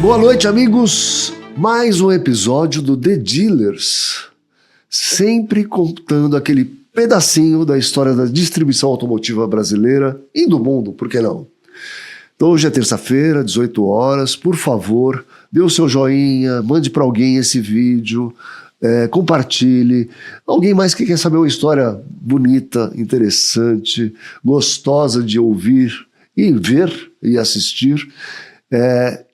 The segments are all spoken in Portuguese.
Boa noite, amigos. Mais um episódio do The Dealers, sempre contando aquele pedacinho da história da distribuição automotiva brasileira e do mundo, por que não? Então, hoje é terça-feira, 18 horas. Por favor, dê o seu joinha, mande para alguém esse vídeo, compartilhe. Alguém mais que quer saber uma história bonita, interessante, gostosa de ouvir e ver e assistir.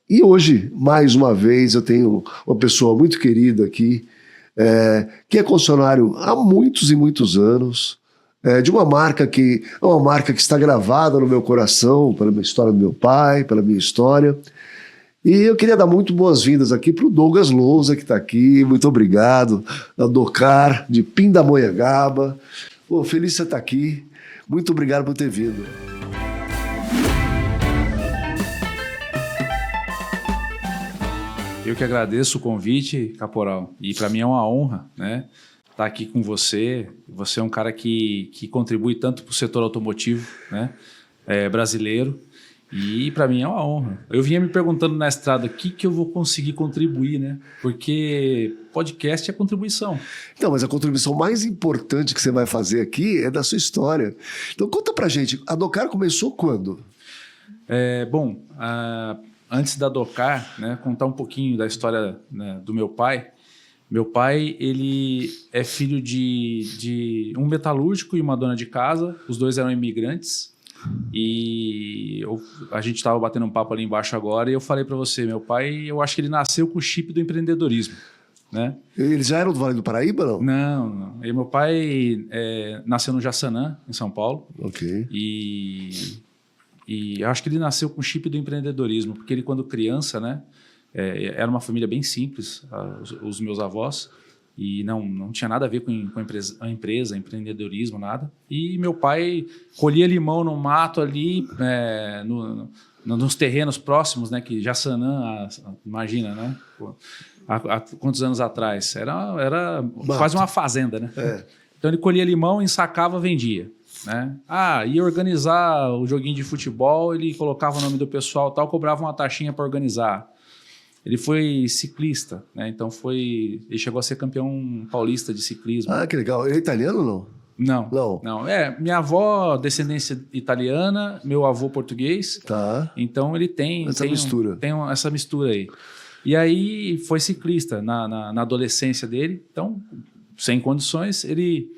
E hoje, mais uma vez, eu tenho uma pessoa muito querida aqui, que é concessionário há muitos e muitos anos, de uma marca que é uma marca que está gravada no meu coração, pela minha história do meu pai, pela minha história. E eu queria dar muito boas-vindas aqui para o Douglas Lousa, que está aqui. Muito obrigado. Da Docar, de Pindamonhangaba. Pô, feliz de você estar aqui. Muito obrigado por ter vindo. Eu que agradeço o convite, Caporal, e para mim é uma honra, né, estar aqui com você. Você é um cara que contribui tanto para o setor automotivo, né, brasileiro, e para mim é uma honra. Eu vinha me perguntando na estrada o que eu vou conseguir contribuir, né, porque podcast é contribuição. Então, mas a contribuição mais importante que você vai fazer aqui é da sua história. Então conta pra gente, a Docar começou quando? Antes da Docar, né, contar um pouquinho da história, né, do meu pai. Meu pai, ele é filho de um metalúrgico e uma dona de casa. Os dois eram imigrantes. E a gente estava batendo um papo ali embaixo agora e eu falei para você, meu pai, eu acho que ele nasceu com o chip do empreendedorismo, né? Eles já eram do Vale do Paraíba, não? Não. E meu pai nasceu no Jaçanã, em São Paulo. Ok. E eu acho que ele nasceu com o chip do empreendedorismo, porque ele, quando criança, né, era uma família bem simples, os meus avós, e não tinha nada a ver com empresa, empreendedorismo, nada. E meu pai colhia limão no mato ali, nos terrenos próximos, né, que Jaçanã, imagina, né? Há quantos anos atrás? Era quase uma fazenda, né? Então ele colhia limão, ensacava, vendia. Né? Ia organizar o joguinho de futebol, ele colocava o nome do pessoal e tal, cobrava uma taxinha para organizar. Ele foi ciclista, né? Então ele chegou a ser campeão paulista de ciclismo. Ah, que legal. Ele é italiano ou não? Não. Minha avó, descendência italiana, meu avô português. Tá. Então ele tem essa mistura aí. E aí foi ciclista na adolescência dele. Então, sem condições, ele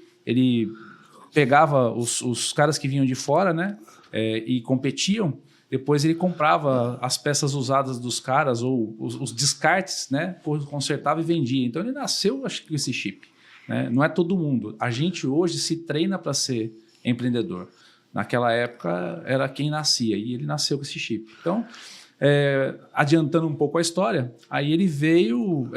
pegava os caras que vinham de fora, né, e competiam. Depois ele comprava as peças usadas dos caras ou os descartes, né, consertava e vendia. Então ele nasceu, acho que, com esse chip, né? Não é todo mundo. A gente hoje se treina para ser empreendedor. Naquela época era quem nascia e ele nasceu com esse chip. Então, adiantando um pouco a história, aí ele veio...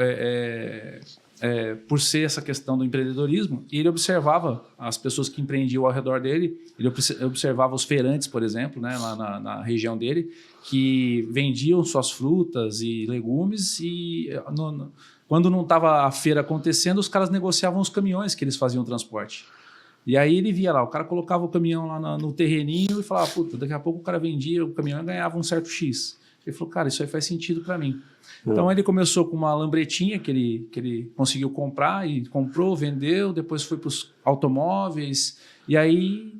por ser essa questão do empreendedorismo, e ele observava as pessoas que empreendiam ao redor dele, ele observava os feirantes, por exemplo, né, lá na região dele, que vendiam suas frutas e legumes, e quando não estava a feira acontecendo, os caras negociavam os caminhões que eles faziam o transporte. E aí ele via lá, o cara colocava o caminhão lá no terreninho e falava, puta, daqui a pouco o cara vendia o caminhão e ganhava um certo X. Ele falou, cara, isso aí faz sentido para mim. Então ele começou com uma lambretinha que ele conseguiu comprar e comprou, vendeu, depois foi para os automóveis e aí,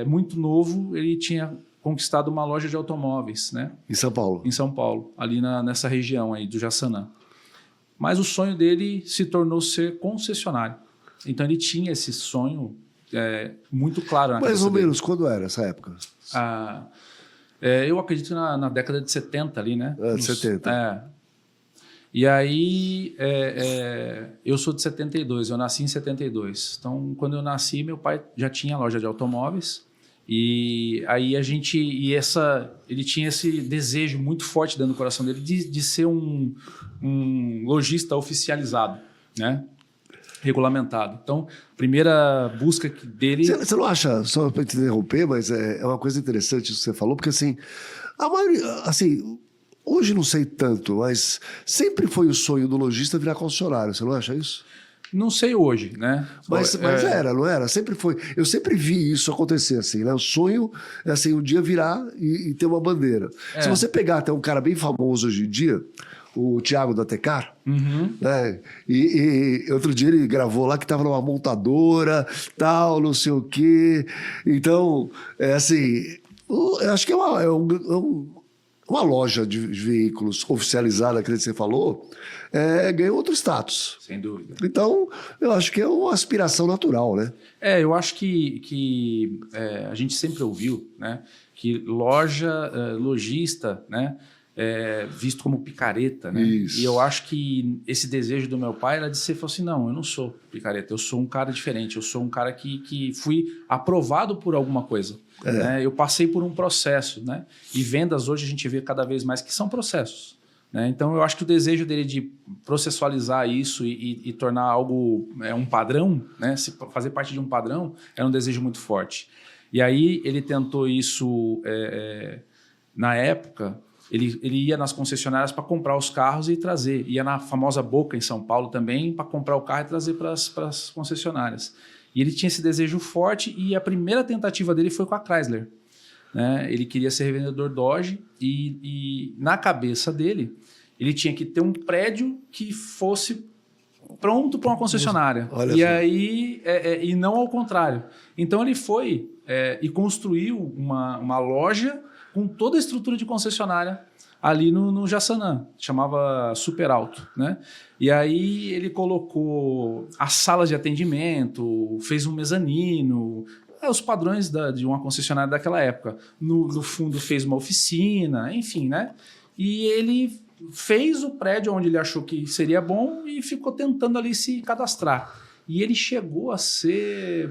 muito novo, ele tinha conquistado uma loja de automóveis, né? Em São Paulo? Em São Paulo, ali nessa região aí do Jaçanã. Mas o sonho dele se tornou ser concessionário. Então ele tinha esse sonho muito claro na cabeça Mais ou dele. menos, quando era essa época? Eu acredito na década de 70 ali, né? De 70. E aí, eu sou de 72, eu nasci em 72. Então, quando eu nasci, meu pai já tinha loja de automóveis. E aí ele tinha esse desejo muito forte dentro do coração dele de ser um lojista oficializado, né? Regulamentado. Então, primeira busca dele... Você não acha, só para te interromper, mas é uma coisa interessante isso que você falou, porque assim, a maioria, assim, hoje não sei tanto, mas sempre foi o sonho do lojista virar concessionário, você não acha isso? Não sei hoje, né? Mas era, não era? Sempre foi. Eu sempre vi isso acontecer assim, né? O sonho é assim, um dia virar e ter uma bandeira. Se você pegar até um cara bem famoso hoje em dia, o Thiago da Tecar, né? E outro dia ele gravou lá que estava numa montadora, tal, não sei o quê. Então, é assim, eu acho que uma loja de veículos oficializada, que você falou, ganhou outro status. Sem dúvida. Então, eu acho que é uma aspiração natural, né? Eu acho que a gente sempre ouviu, né, que lojista, né, visto como picareta, né? Isso. E eu acho que esse desejo do meu pai era de ser, falou assim, não, eu não sou picareta, eu sou um cara diferente, eu sou um cara que fui aprovado por alguma coisa. Né? Eu passei por um processo, né? E vendas hoje a gente vê cada vez mais que são processos. Né? Então eu acho que o desejo dele de processualizar isso e tornar algo um padrão, né? Fazer parte de um padrão, era um desejo muito forte. E aí ele tentou isso na época. Ele ia nas concessionárias para comprar os carros e trazer. Ia na famosa Boca, em São Paulo também, para comprar o carro e trazer para as concessionárias. E ele tinha esse desejo forte e a primeira tentativa dele foi com a Chrysler. Né? Ele queria ser revendedor Dodge e na cabeça dele, ele tinha que ter um prédio que fosse pronto para uma concessionária. Olha e só. aí, e não ao contrário. Então ele foi e construiu uma loja com toda a estrutura de concessionária ali no Jaçanã, chamava Super Alto, né? E aí ele colocou as salas de atendimento, fez um mezanino, os padrões de uma concessionária daquela época. No fundo fez uma oficina, enfim, né? E ele fez o prédio onde ele achou que seria bom e ficou tentando ali se cadastrar. E ele chegou a ser...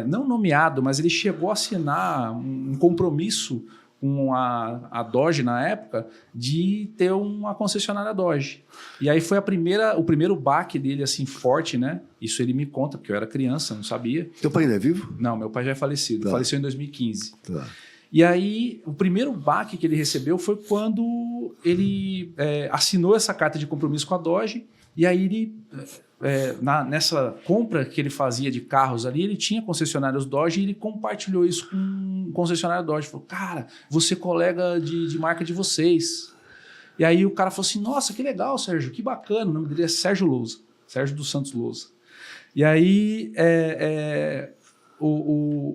não nomeado, mas ele chegou a assinar um compromisso com a Dodge na época de ter uma concessionária Dodge. E aí foi o primeiro baque dele assim forte, né? Isso ele me conta, porque eu era criança, não sabia. Teu pai ainda é vivo? Não, meu pai já é falecido. Tá. Faleceu em 2015. Tá. E aí, o primeiro baque que ele recebeu foi quando ele assinou essa carta de compromisso com a Dodge. E aí ele... nessa compra que ele fazia de carros ali, ele tinha concessionários Dodge e ele compartilhou isso com um concessionário Dodge. Falou, cara, vou ser colega de marca de vocês. E aí o cara falou assim, nossa, que legal, Sérgio, que bacana. O nome dele é Sérgio Lousa, Sérgio dos Santos Lousa. E aí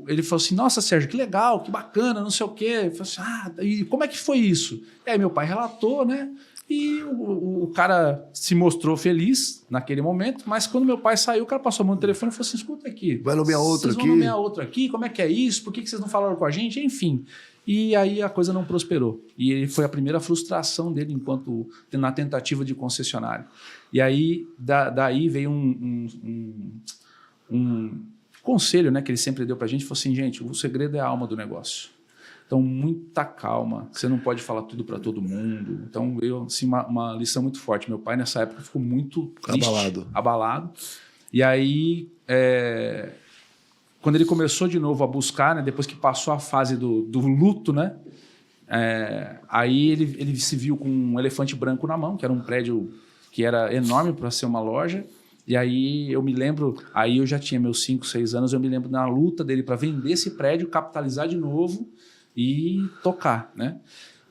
ele falou assim, nossa, Sérgio, que legal, que bacana, não sei o quê. Eu falei assim, e como é que foi isso? E aí meu pai relatou, né? E o cara se mostrou feliz naquele momento, mas quando meu pai saiu, o cara passou a mão no telefone e falou assim, escuta aqui. Vai nomear outro aqui? Vocês vão nomear outro aqui? Como é que é isso? Por que vocês não falaram com a gente? Enfim. E aí a coisa não prosperou. E foi a primeira frustração dele na tentativa de concessionário. E aí, daí veio um conselho, né, que ele sempre deu pra gente, falou assim, gente, o segredo é a alma do negócio. Então, muita calma. Você não pode falar tudo para todo mundo. Então, assim, uma lição muito forte. Meu pai, nessa época, ficou muito triste, abalado. E aí, quando ele começou de novo a buscar, né, depois que passou a fase do luto, né, aí ele se viu com um elefante branco na mão, que era um prédio que era enorme para ser uma loja. E aí eu me lembro, aí eu já tinha meus 5, 6 anos, eu me lembro da luta dele para vender esse prédio, capitalizar de novo e tocar, né?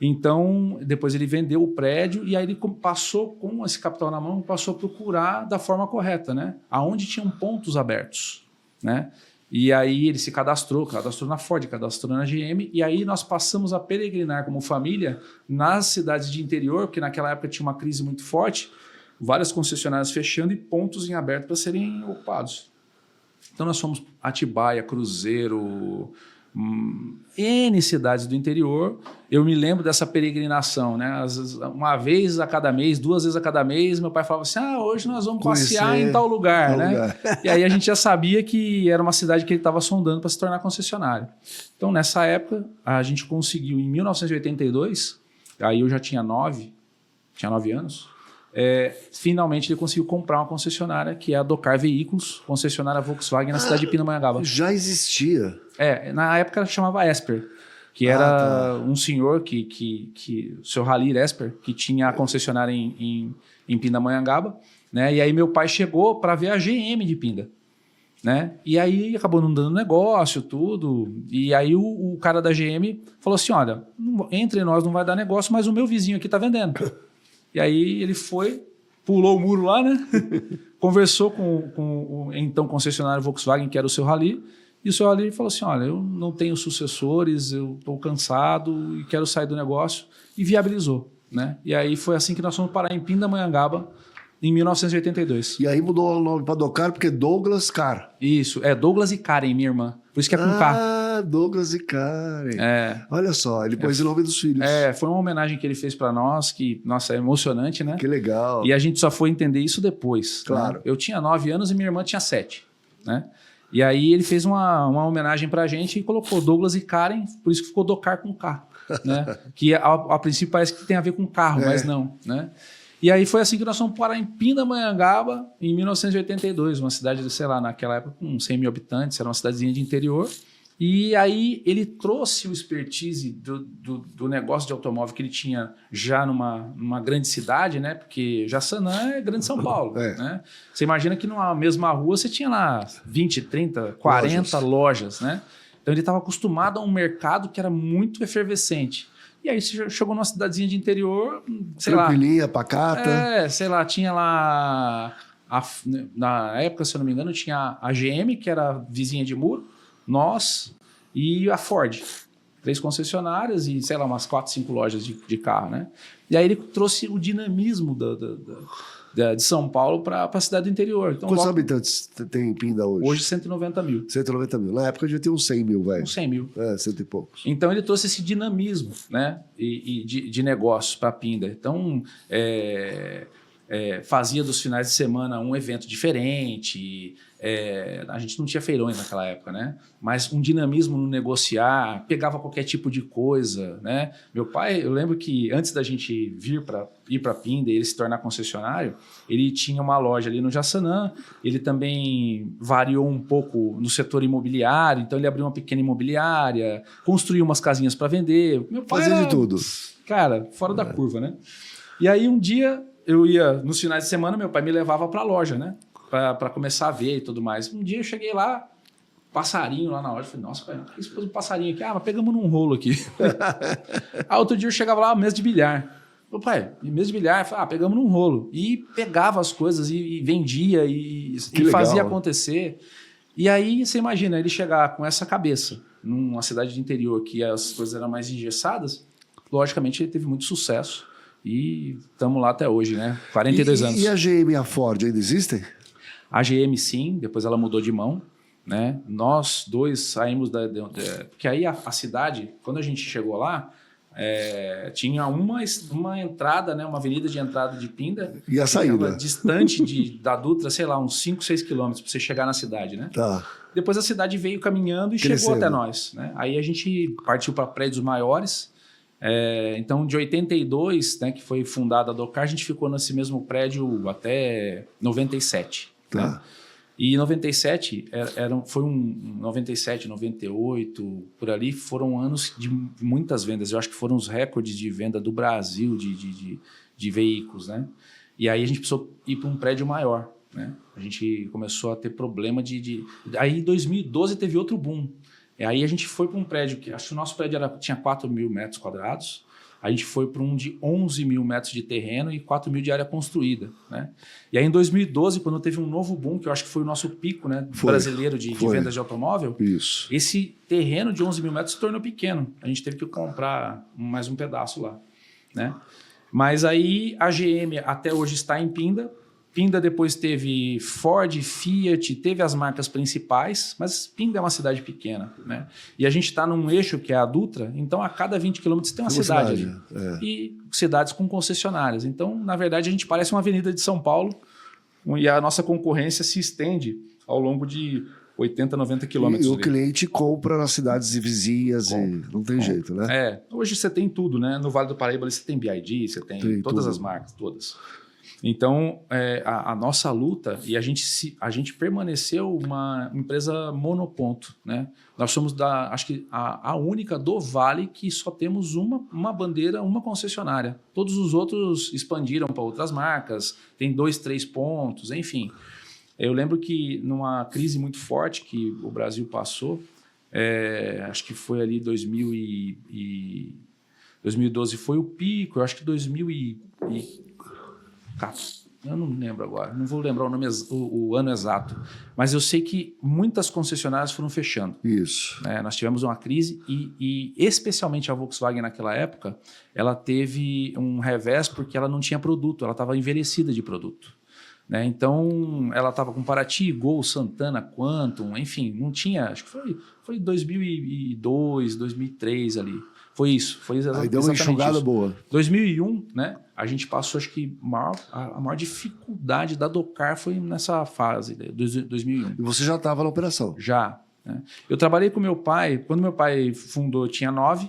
Então, depois ele vendeu o prédio e aí ele passou, com esse capital na mão, passou a procurar da forma correta, né? Aonde tinham pontos abertos, né? E aí ele se cadastrou na Ford, cadastrou na GM, e aí nós passamos a peregrinar como família nas cidades de interior, porque naquela época tinha uma crise muito forte, várias concessionárias fechando e pontos em aberto para serem ocupados. Então nós fomos Atibaia, Cruzeiro, N cidades do interior. Eu me lembro dessa peregrinação, né? Uma vez a cada mês, 2 vezes a cada mês, meu pai falava assim, hoje nós vamos passear em tal lugar, né? E aí a gente já sabia que era uma cidade que ele estava sondando para se tornar concessionário. Então nessa época a gente conseguiu, em 1982, aí eu já tinha 9 anos, finalmente ele conseguiu comprar uma concessionária que é a Docar Veículos, concessionária Volkswagen na cidade de Pindamonhangaba. Já existia. Na época chamava Esper, que era um senhor o seu Halir Esper, que tinha a concessionária em Pindamonhangaba, né? E aí meu pai chegou para ver a GM de Pinda, né? E aí acabou não dando negócio, tudo. E aí o cara da GM falou assim, olha, entre nós não vai dar negócio, mas o meu vizinho aqui tá vendendo. E aí ele foi, pulou o muro lá, né? Conversou com o então concessionário Volkswagen, que era o seu Rally, e o seu Rally falou assim, olha, eu não tenho sucessores, eu estou cansado e quero sair do negócio, e viabilizou, né? E aí foi assim que nós fomos parar em Pindamonhangaba, em 1982. E aí mudou o nome para Docar, porque Douglas Car. Isso, Douglas e Karen, minha irmã. Por isso que é com K. Douglas e Karen. Olha só, ele pôs o nome dos filhos. Foi uma homenagem que ele fez para nós, que, nossa, é emocionante, né? Que legal. E a gente só foi entender isso depois. Claro. Né? Eu tinha 9 anos e minha irmã tinha 7, né? E aí ele fez uma homenagem pra gente e colocou Douglas e Karen, por isso que ficou Docar com K, né? Que a princípio parece que tem a ver com carro, mas não, né? E aí foi assim que nós fomos parar em Pindamonhangaba em 1982, uma cidade, sei lá, naquela época com 100 mil habitantes, era uma cidadezinha de interior. E aí ele trouxe o expertise do negócio de automóvel que ele tinha já numa grande cidade, né? Porque Jaçanã é grande São Paulo, né? Você imagina que numa mesma rua você tinha lá 20, 30, 40 lojas, né? Então ele estava acostumado a um mercado que era muito efervescente. E aí você chegou numa cidadezinha de interior, sei lá... Tranquilinha, pacata. sei lá, tinha lá... na época, se eu não me engano, tinha a GM, que era vizinha de muro, nós e a Ford. 3 concessionárias e, sei lá, umas 4, 5 lojas de carro, né? E aí ele trouxe o dinamismo de São Paulo para a cidade do interior. Então, quantos habitantes tem Pinda hoje? Hoje 190 mil. 190 mil. Na época já tinha uns 100 mil, velho. Uns 100 mil. 100 e poucos. Então ele trouxe esse dinamismo, né? E de negócios para Pinda. Então fazia dos finais de semana um evento diferente. A gente não tinha feirões naquela época, né? Mas um dinamismo no negociar, pegava qualquer tipo de coisa, né? Meu pai, eu lembro que antes da gente ir para Pinda e ele se tornar concessionário, ele tinha uma loja ali no Jaçanã, ele também variou um pouco no setor imobiliário, então ele abriu uma pequena imobiliária, construiu umas casinhas para vender. Meu pai fazia de tudo. Cara, fora da curva, né? E aí um dia eu ia, nos finais de semana, meu pai me levava para a loja, né? Para começar a ver e tudo mais. Um dia eu cheguei lá, passarinho lá na loja, falei, nossa, pai, que pôs um passarinho aqui? Mas pegamos num rolo aqui. Aí outro dia eu chegava lá, mesa de bilhar. Meu pai, mesa de bilhar, falei, pegamos num rolo. E pegava as coisas e vendia e fazia acontecer. E aí você imagina ele chegar com essa cabeça numa cidade de interior que as coisas eram mais engessadas, logicamente ele teve muito sucesso. E estamos lá até hoje, né? 42 anos. E a GM e a Ford ainda existem? A GM sim, depois ela mudou de mão, né? Nós dois saímos porque aí a cidade, quando a gente chegou lá, tinha uma entrada, né? Uma avenida de entrada de Pinda. E a saída? Distante da Dutra, sei lá, uns 5, 6 quilômetros para você chegar na cidade, né? Tá. Depois a cidade veio caminhando e chegou até nós, né? Aí a gente partiu para prédios maiores. Então, de 82, né, que foi fundada a Docar, a gente ficou nesse mesmo prédio até 97. Tá. Né? E 97, 97, 98, por ali, foram anos de muitas vendas. Eu acho que foram os recordes de venda do Brasil de veículos, né? E aí a gente precisou ir para um prédio maior, né? A gente começou a ter problema Aí em 2012 teve outro boom. Aí a gente foi para um prédio, que acho que o nosso prédio tinha 4 mil metros quadrados, a gente foi para um de 11 mil metros de terreno e 4 mil de área construída, né? E aí em 2012, quando teve um novo boom, que eu acho que foi o nosso pico, né, brasileiro de vendas de automóvel, isso. Esse terreno de 11 mil metros se tornou pequeno, a gente teve que comprar mais um pedaço lá, né? Mas aí a GM até hoje está em Pinda. Pinda depois teve Ford, Fiat, teve as marcas principais, mas Pinda é uma cidade pequena, né? E a gente está num eixo que é a Dutra, então a cada 20 quilômetros tem uma cidade ali. E cidades com concessionárias. Então, na verdade, a gente parece uma avenida de São Paulo e a nossa concorrência se estende ao longo de 80, 90 quilômetros. E o cliente compra nas cidades vizinhas e não tem jeito, né? Hoje você tem tudo, né? No Vale do Paraíba você tem BYD, você tem todas as marcas, todas. Então, a nossa luta, e a gente permaneceu uma empresa monoponto, né? Nós somos, acho que, a única do Vale que só temos uma bandeira, uma concessionária. Todos os outros expandiram para outras marcas, tem 2, 3 pontos, enfim. Eu lembro que numa crise muito forte que o Brasil passou, acho que foi ali 2012 foi o pico, eu acho que 2014, eu não lembro agora, não vou lembrar o ano exato, mas eu sei que muitas concessionárias foram fechando. Isso. Nós tivemos uma crise e especialmente a Volkswagen naquela época, ela teve um revés porque ela não tinha produto, ela estava envelhecida de produto. Então, ela estava com Paraty, Gol, Santana, Quantum, enfim, não tinha, acho que foi 2002, 2003 ali. Foi isso. Foi aí deu uma enxugada isso. boa. 2001, né? A gente passou, acho que a maior dificuldade da Dokar foi nessa fase, 2001. E você já estava na operação? Já. Né? Eu trabalhei com meu pai, quando meu pai fundou, eu tinha 9.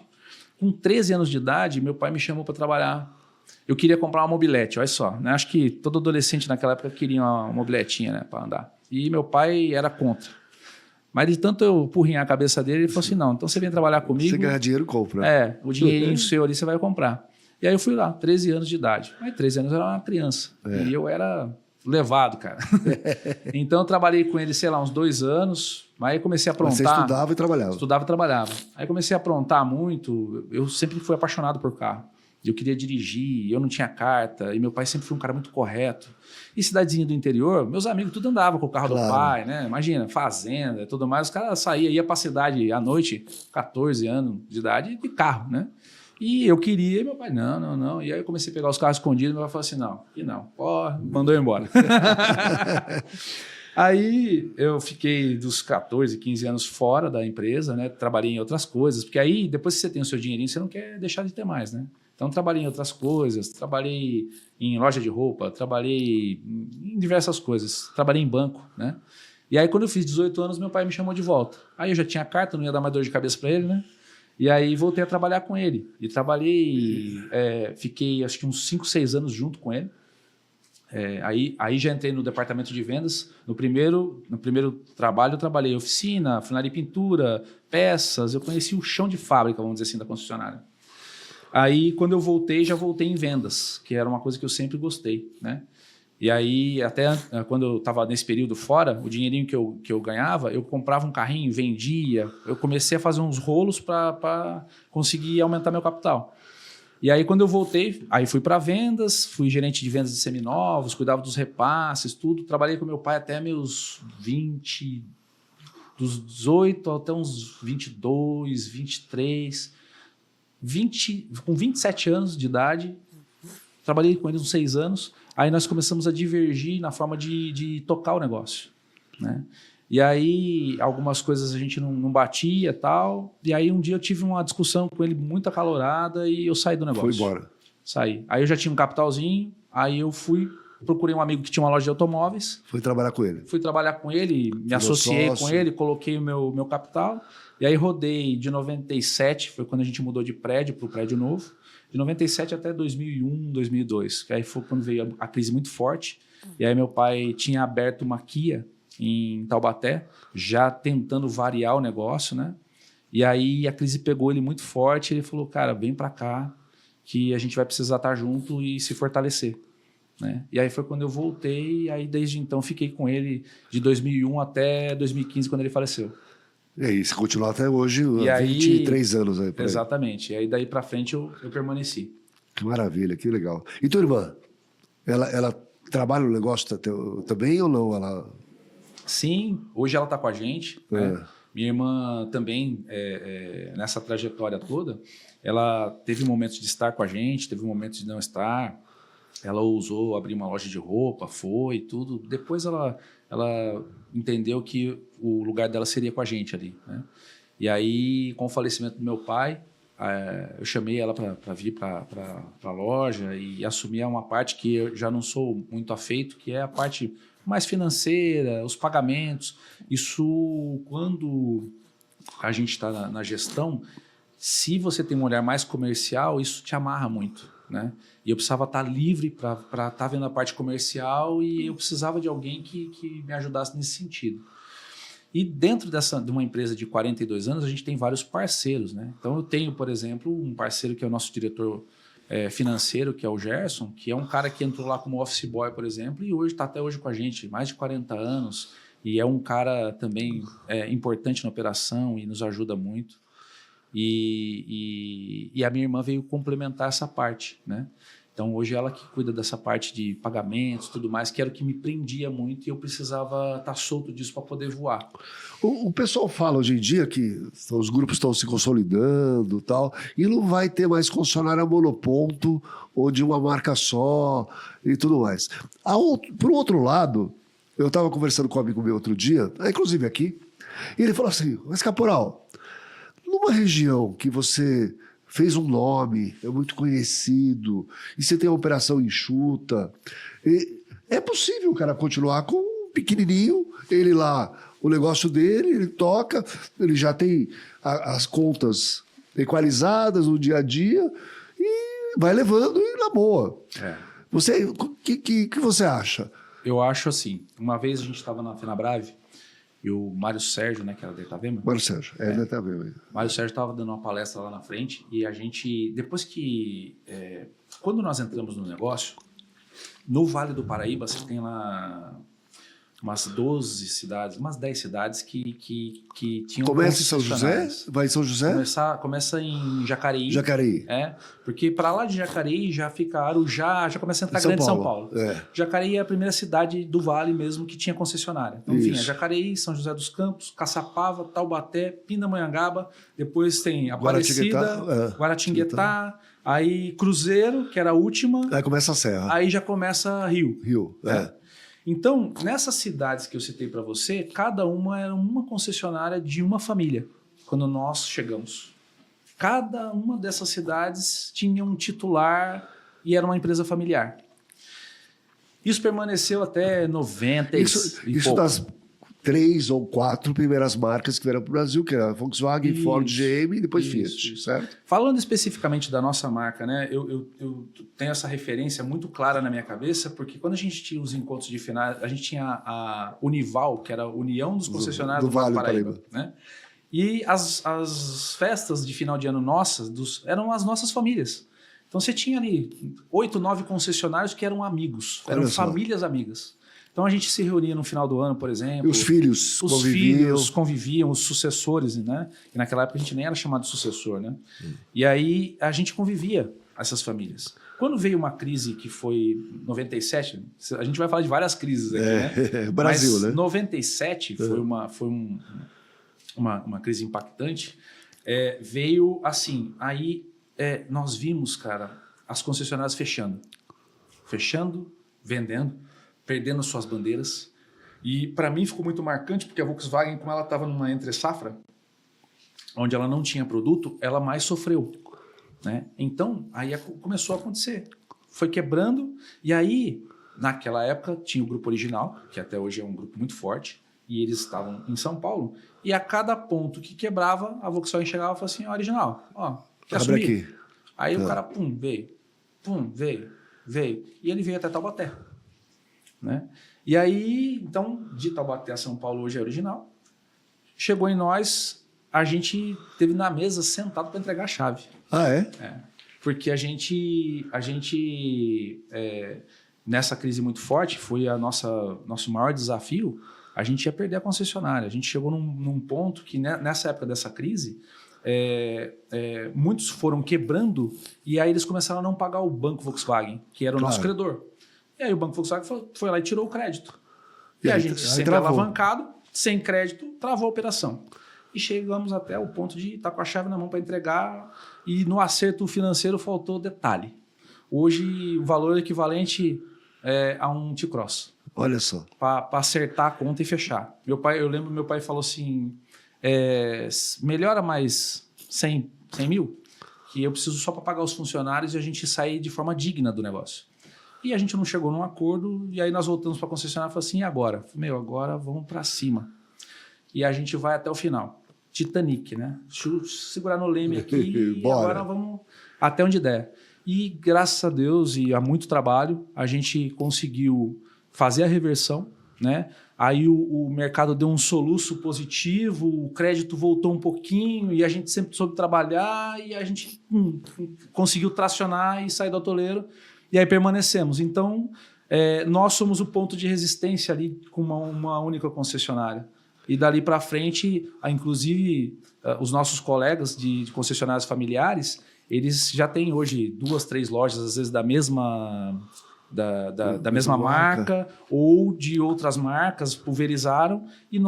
Com 13 anos de idade, meu pai me chamou para trabalhar. Eu queria comprar uma mobilete, olha só. Né? Acho que todo adolescente naquela época queria uma mobiletinha, né, para andar. E meu pai era contra. Mas de tanto eu empurrinhar a cabeça dele, ele falou assim, não, então você vem trabalhar comigo... Você ganha dinheiro, compra. O dinheirinho seu ali você vai comprar. E aí eu fui lá, 13 anos de idade. Mas 13 anos eu era uma criança. E eu era levado, cara. Então eu trabalhei com ele, sei lá, uns 2 anos. Aí comecei a aprontar. Mas você estudava e trabalhava? Estudava e trabalhava. Aí comecei a aprontar muito. Eu sempre fui apaixonado por carro. Eu queria dirigir, eu não tinha carta. E meu pai sempre foi um cara muito correto. E cidadezinha do interior, meus amigos tudo andavam com o carro do pai, né? Imagina, fazenda e tudo mais. Os caras saíam, ia pra cidade à noite, 14 anos de idade, de carro, né? E eu queria, e meu pai, não. E aí eu comecei a pegar os carros escondidos, meu pai falou assim, não. Mandou eu embora. Aí eu fiquei dos 14, 15 anos fora da empresa, né? Trabalhei em outras coisas, porque aí depois que você tem o seu dinheirinho, você não quer deixar de ter mais, né? Então, trabalhei em outras coisas, trabalhei em loja de roupa, trabalhei em diversas coisas, trabalhei em banco, né? E aí, quando eu fiz 18 anos, meu pai me chamou de volta. Aí eu já tinha carta, não ia dar mais dor de cabeça para ele, né? E aí voltei a trabalhar com ele. E trabalhei, fiquei acho que uns 5, 6 anos junto com ele. Aí já entrei no departamento de vendas. No primeiro trabalho eu trabalhei oficina, funilaria e pintura, peças. Eu conheci o chão de fábrica, vamos dizer assim, da concessionária. Aí, quando eu voltei, já voltei em vendas, que era uma coisa que eu sempre gostei, né? E aí, até quando eu estava nesse período fora, o dinheirinho que eu ganhava, eu comprava um carrinho, vendia. Eu comecei a fazer uns rolos para conseguir aumentar meu capital. E aí, quando eu voltei, aí fui para vendas, fui gerente de vendas de seminovos, cuidava dos repasses, tudo. Trabalhei com meu pai até meus 20, dos 18 até uns 22, 23... com 27 anos de idade, trabalhei com ele uns 6 anos, aí nós começamos a divergir na forma de tocar o negócio, né? E aí algumas coisas a gente não batia e tal, e aí um dia eu tive uma discussão com ele muito acalorada e eu saí do negócio. Foi embora. Saí. Aí eu já tinha um capitalzinho, aí eu procurei um amigo que tinha uma loja de automóveis. Foi trabalhar com ele. Fui trabalhar com ele, me associei com ele, coloquei o meu capital. E aí rodei de 97, foi quando a gente mudou de prédio para o prédio novo, de 97 até 2001, 2002, que aí foi quando veio a crise muito forte. E aí meu pai tinha aberto uma Kia em Taubaté, já tentando variar o negócio, né? E aí a crise pegou ele muito forte, ele falou, cara, vem para cá, que a gente vai precisar estar junto e se fortalecer. Né? E aí foi quando eu voltei, e aí desde então fiquei com ele de 2001 até 2015, quando ele faleceu. E aí, você continua até hoje, e 23 anos aí. Exatamente. E aí daí para frente eu permaneci. Que maravilha, que legal. E tua irmã? Ela trabalha no negócio também ou não? Sim, hoje ela está com a gente. Né? Minha irmã também, nessa trajetória toda, ela teve momentos de estar com a gente, teve momentos de não estar. Ela ousou abrir uma loja de roupa, foi tudo. Depois ela entendeu que o lugar dela seria com a gente ali, né? E aí, com o falecimento do meu pai, eu chamei ela para vir para a loja e assumir uma parte que eu já não sou muito afeito, que é a parte mais financeira, os pagamentos. Isso, quando a gente está na gestão, se você tem um olhar mais comercial, isso te amarra muito. né? E eu precisava estar livre para estar vendo a parte comercial e eu precisava de alguém que me ajudasse nesse sentido. E dentro de uma empresa de 42 anos, a gente tem vários parceiros, né? Então, eu tenho, por exemplo, um parceiro que é o nosso diretor financeiro, que é o Gerson, que é um cara que entrou lá como office boy, por exemplo, e hoje está até hoje com a gente, mais de 40 anos, e é um cara também importante na operação e nos ajuda muito. E a minha irmã veio complementar essa parte, né? Então, hoje ela que cuida dessa parte de pagamentos e tudo mais, que era o que me prendia muito e eu precisava estar solto disso para poder voar. O pessoal fala hoje em dia que os grupos estão se consolidando e tal, e não vai ter mais concessionária monoponto ou de uma marca só e tudo mais. Por outro lado, eu estava conversando com um amigo meu outro dia, inclusive aqui, e ele falou assim, mas Caporal, numa região que você fez um nome, é muito conhecido, e você tem uma operação enxuta, é possível o cara continuar com um pequenininho, ele lá, o negócio dele, ele toca, ele já tem as contas equalizadas no dia a dia, e vai levando e na boa. O que você acha? Eu acho assim, uma vez a gente estava na Fenabrave, e o Mário Sérgio, né, que era da Itavema. Mário Sérgio, da Itavema. Mário Sérgio estava dando uma palestra lá na frente e a gente, depois que... quando nós entramos no negócio, no Vale do Paraíba, você tem lá umas 12 cidades, umas 10 cidades que tinham... Começa em São José? Vai em São José? Começa em Jacareí. Jacareí. Porque para lá de Jacareí já fica Arujá, já começa a entrar grande São Paulo. Jacareí é a primeira cidade do Vale mesmo que tinha concessionária. Então, enfim, é Jacareí, São José dos Campos, Caçapava, Taubaté, Pindamonhangaba, depois tem Aparecida, Guaratinguetá, aí Cruzeiro, que era a última. Aí começa a Serra. Aí já começa Rio. É. Então, nessas cidades que eu citei para você, cada uma era uma concessionária de uma família, quando nós chegamos. Cada uma dessas cidades tinha um titular e era uma empresa familiar. Isso permaneceu até 90 Isso das 3 ou 4 primeiras marcas que vieram para o Brasil, que era Volkswagen, Ford, GM e depois Fiat, certo? Falando especificamente da nossa marca, né, eu tenho essa referência muito clara na minha cabeça, porque quando a gente tinha os encontros de finais, a gente tinha a Unival, que era a União dos Concessionários do Vale do Paraíba, né? E as festas de final de ano nossas eram as nossas famílias. Então você tinha ali 8, 9 concessionários que eram amigos, eram famílias amigas. Então a gente se reunia no final do ano, por exemplo. E os filhos conviviam, os sucessores, né? E naquela época a gente nem era chamado de sucessor, né? E aí a gente convivia, essas famílias. Quando veio uma crise que foi 97, a gente vai falar de várias crises aqui, né? Brasil, mas né? 97 foi uma crise impactante. Veio assim, aí nós vimos, cara, as concessionárias fechando, vendendo, perdendo suas bandeiras. E para mim ficou muito marcante, porque a Volkswagen, como ela estava numa entre-safra, onde ela não tinha produto, ela mais sofreu, né? Então, aí começou a acontecer. Foi quebrando, e aí, naquela época, tinha o Grupo Original, que até hoje é um grupo muito forte, e eles estavam em São Paulo, e a cada ponto que quebrava, a Volkswagen chegava e falava assim, Original, quer assumir? Aqui. Aí o cara, veio, e ele veio até Taubaté. Né? E aí, então, de Taubaté a São Paulo hoje é Original. Chegou em nós, a gente teve na mesa sentado para entregar a chave. Porque a gente nessa crise muito forte, foi nosso maior desafio, a gente ia perder a concessionária. A gente chegou num ponto que nessa época dessa crise, muitos foram quebrando e aí eles começaram a não pagar o banco Volkswagen, que era o nosso credor. E aí o Banco Volkswagen foi lá e tirou o crédito. E a gente, sempre alavancado, sem crédito, travou a operação. E chegamos até o ponto de estar com a chave na mão para entregar e no acerto financeiro faltou detalhe. Hoje o valor é equivalente a um T-Cross. Olha só. Para acertar a conta e fechar. Eu lembro meu pai falou assim, melhora mais 100 mil, que eu preciso só para pagar os funcionários e a gente sair de forma digna do negócio. E a gente não chegou num acordo, e aí nós voltamos para a concessionária e falamos assim, e agora? Agora vamos para cima. E a gente vai até o final. Titanic, né? Segurar no leme aqui e agora vamos até onde der. E graças a Deus e a muito trabalho, a gente conseguiu fazer a reversão, né? Aí o mercado deu um soluço positivo, o crédito voltou um pouquinho e a gente sempre soube trabalhar e a gente conseguiu tracionar e sair do atoleiro e aí permanecemos. Então, nós somos o ponto de resistência ali com uma única concessionária. E dali para frente, inclusive, os nossos colegas de concessionárias familiares, eles já têm hoje 2, 3 lojas, às vezes da mesma marca ou de outras marcas, pulverizaram. E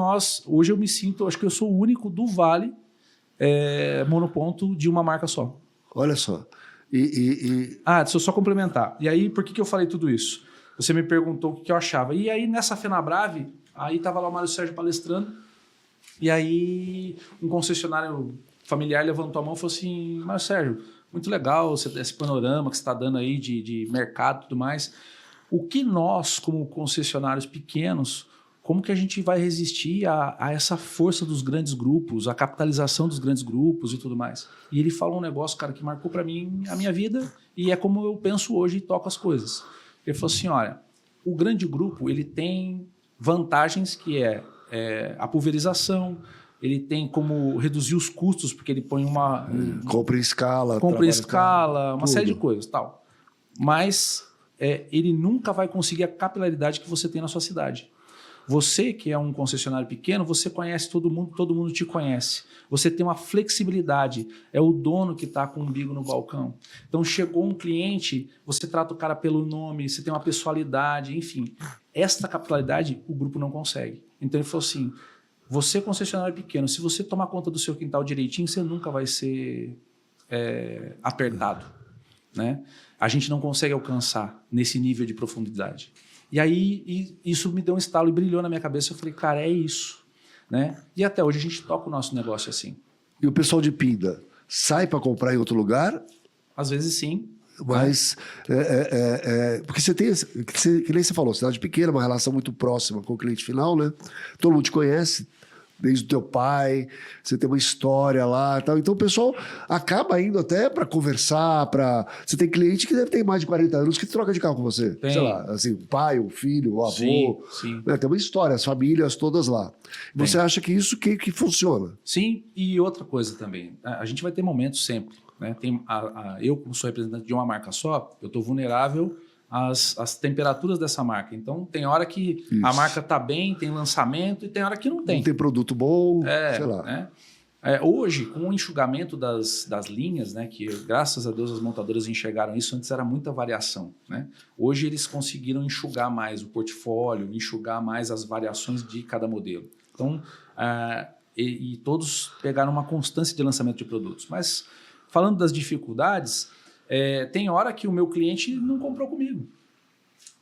hoje eu me sinto, acho que eu sou o único do Vale monoponto de uma marca só. Olha só. Deixa eu só complementar. E aí, por que eu falei tudo isso? Você me perguntou o que eu achava. E aí, nessa Fenabrave, aí estava lá o Mário Sérgio palestrando, e aí um concessionário familiar levantou a mão e falou assim: Mário Sérgio, muito legal esse panorama que você está dando aí de mercado e tudo mais. O que nós, como concessionários pequenos, como que a gente vai resistir a essa força dos grandes grupos, a capitalização dos grandes grupos e tudo mais? E ele falou um negócio, cara, que marcou para mim a minha vida e é como eu penso hoje e toco as coisas. Ele falou assim, olha, o grande grupo ele tem vantagens que a pulverização, ele tem como reduzir os custos, porque ele põe compra em escala. Uma série de coisas, tal. Mas ele nunca vai conseguir a capilaridade que você tem na sua cidade. Você, que é um concessionário pequeno, você conhece todo mundo te conhece. Você tem uma flexibilidade, é o dono que está com o umbigo no balcão. Então, chegou um cliente, você trata o cara pelo nome, você tem uma pessoalidade, enfim. Esta capilaridade, o grupo não consegue. Então, ele falou assim, você, concessionário pequeno, se você tomar conta do seu quintal direitinho, você nunca vai ser apertado, né? A gente não consegue alcançar nesse nível de profundidade. E aí isso me deu um estalo e brilhou na minha cabeça. Eu falei, cara, é isso, né? E até hoje a gente toca o nosso negócio assim. E o pessoal de Pinda sai para comprar em outro lugar? Às vezes sim. Mas, porque você tem, que nem você falou, cidade pequena, uma relação muito próxima com o cliente final, né? Todo mundo te conhece, desde o teu pai, você tem uma história lá e tal. Então o pessoal acaba indo até para conversar, você tem cliente que deve ter mais de 40 anos que troca de carro com você. Tem. Sei lá, assim, o pai, o filho, o avô. Sim. Né? Tem uma história, as famílias todas lá. Tem. Você acha que isso que funciona? Sim, e outra coisa também, a gente vai ter momentos sempre, né? Eu, como sou representante de uma marca só, eu estou vulnerável às temperaturas dessa marca. Então, tem hora que a marca está bem, tem lançamento, e tem hora que não tem. Não tem produto bom, sei lá. Né? Hoje, com o enxugamento das linhas, né, que graças a Deus as montadoras enxergaram isso, antes era muita variação, né? Hoje eles conseguiram enxugar mais o portfólio, enxugar mais as variações de cada modelo. Então, e todos pegaram uma constância de lançamento de produtos. Mas, falando das dificuldades, tem hora que o meu cliente não comprou comigo.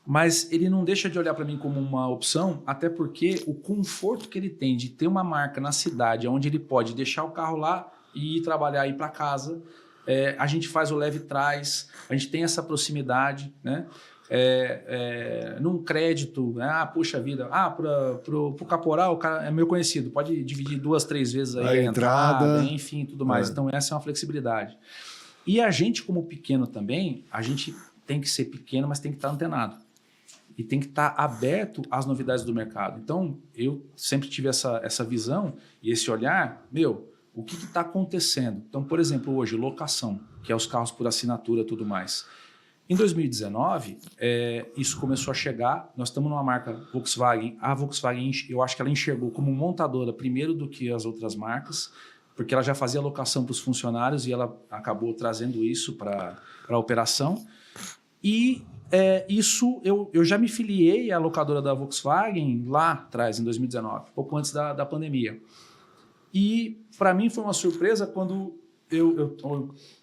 Mas ele não deixa de olhar para mim como uma opção, até porque o conforto que ele tem de ter uma marca na cidade, onde ele pode deixar o carro lá e ir trabalhar, ir para casa, a gente faz o leve trás, a gente tem essa proximidade, né? Num crédito, né? Puxa vida, pro caporal, o cara é meu conhecido, pode dividir 2, 3 vezes aí a entrada, enfim, tudo mais. Então essa é uma flexibilidade. E a gente, como pequeno também, a gente tem que ser pequeno, mas tem que estar antenado. E tem que estar aberto às novidades do mercado. Então, eu sempre tive essa visão e esse olhar, o que está acontecendo? Então, por exemplo, hoje, locação, que é os carros por assinatura e tudo mais. Em 2019, isso começou a chegar, nós estamos numa marca Volkswagen. A Volkswagen, eu acho que ela enxergou como montadora primeiro do que as outras marcas, porque ela já fazia locação para os funcionários e ela acabou trazendo isso para a operação. E isso, eu já me filiei à locadora da Volkswagen lá atrás, em 2019, pouco antes da pandemia. E para mim foi uma surpresa quando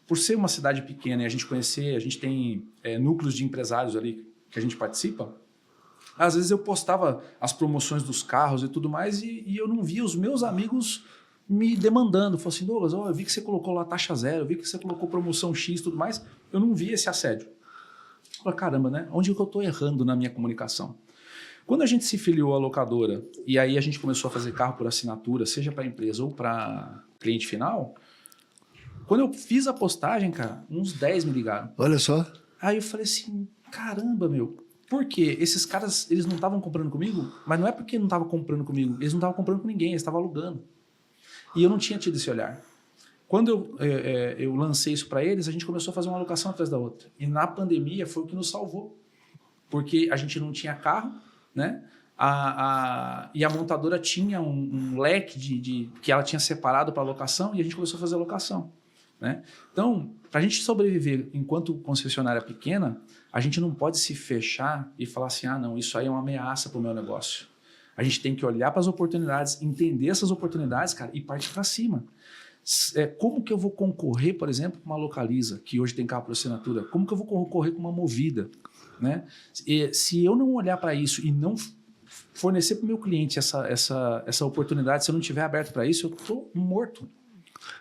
por ser uma cidade pequena e a gente tem núcleos de empresários ali que a gente participa, às vezes eu postava as promoções dos carros e tudo mais e eu não via os meus amigos me demandando. Falei assim, Douglas, eu vi que você colocou lá taxa zero, eu vi que você colocou promoção X e tudo mais. Eu não vi esse assédio. Eu falei, caramba, né? Onde que eu estou errando na minha comunicação? Quando a gente se filiou à locadora e aí a gente começou a fazer carro por assinatura, seja para empresa ou para cliente final, Quando eu fiz a postagem, cara, uns 10 me ligaram. Olha só. Aí eu falei assim, caramba, meu, por quê? Esses caras, eles não estavam comprando comigo, mas não é porque não estavam comprando comigo, eles não estavam comprando com ninguém, eles estavam alugando. E eu não tinha tido esse olhar. Quando eu lancei isso para eles, a gente começou a fazer uma alocação atrás da outra. E na pandemia foi o que nos salvou. Porque a gente não tinha carro, né? E a montadora tinha um leque que ela tinha separado para alocação e a gente começou a fazer alocação, né? Então, para a gente sobreviver enquanto concessionária pequena, a gente não pode se fechar e falar assim, não, isso aí é uma ameaça para o meu negócio. A gente tem que olhar para as oportunidades, entender essas oportunidades, cara, e partir para cima. Como que eu vou concorrer, por exemplo, com uma Localiza, que hoje tem carro por assinatura? Como que eu vou concorrer com uma Movida? Né? Se eu não olhar para isso e não fornecer para o meu cliente essa oportunidade, se eu não estiver aberto para isso, eu estou morto.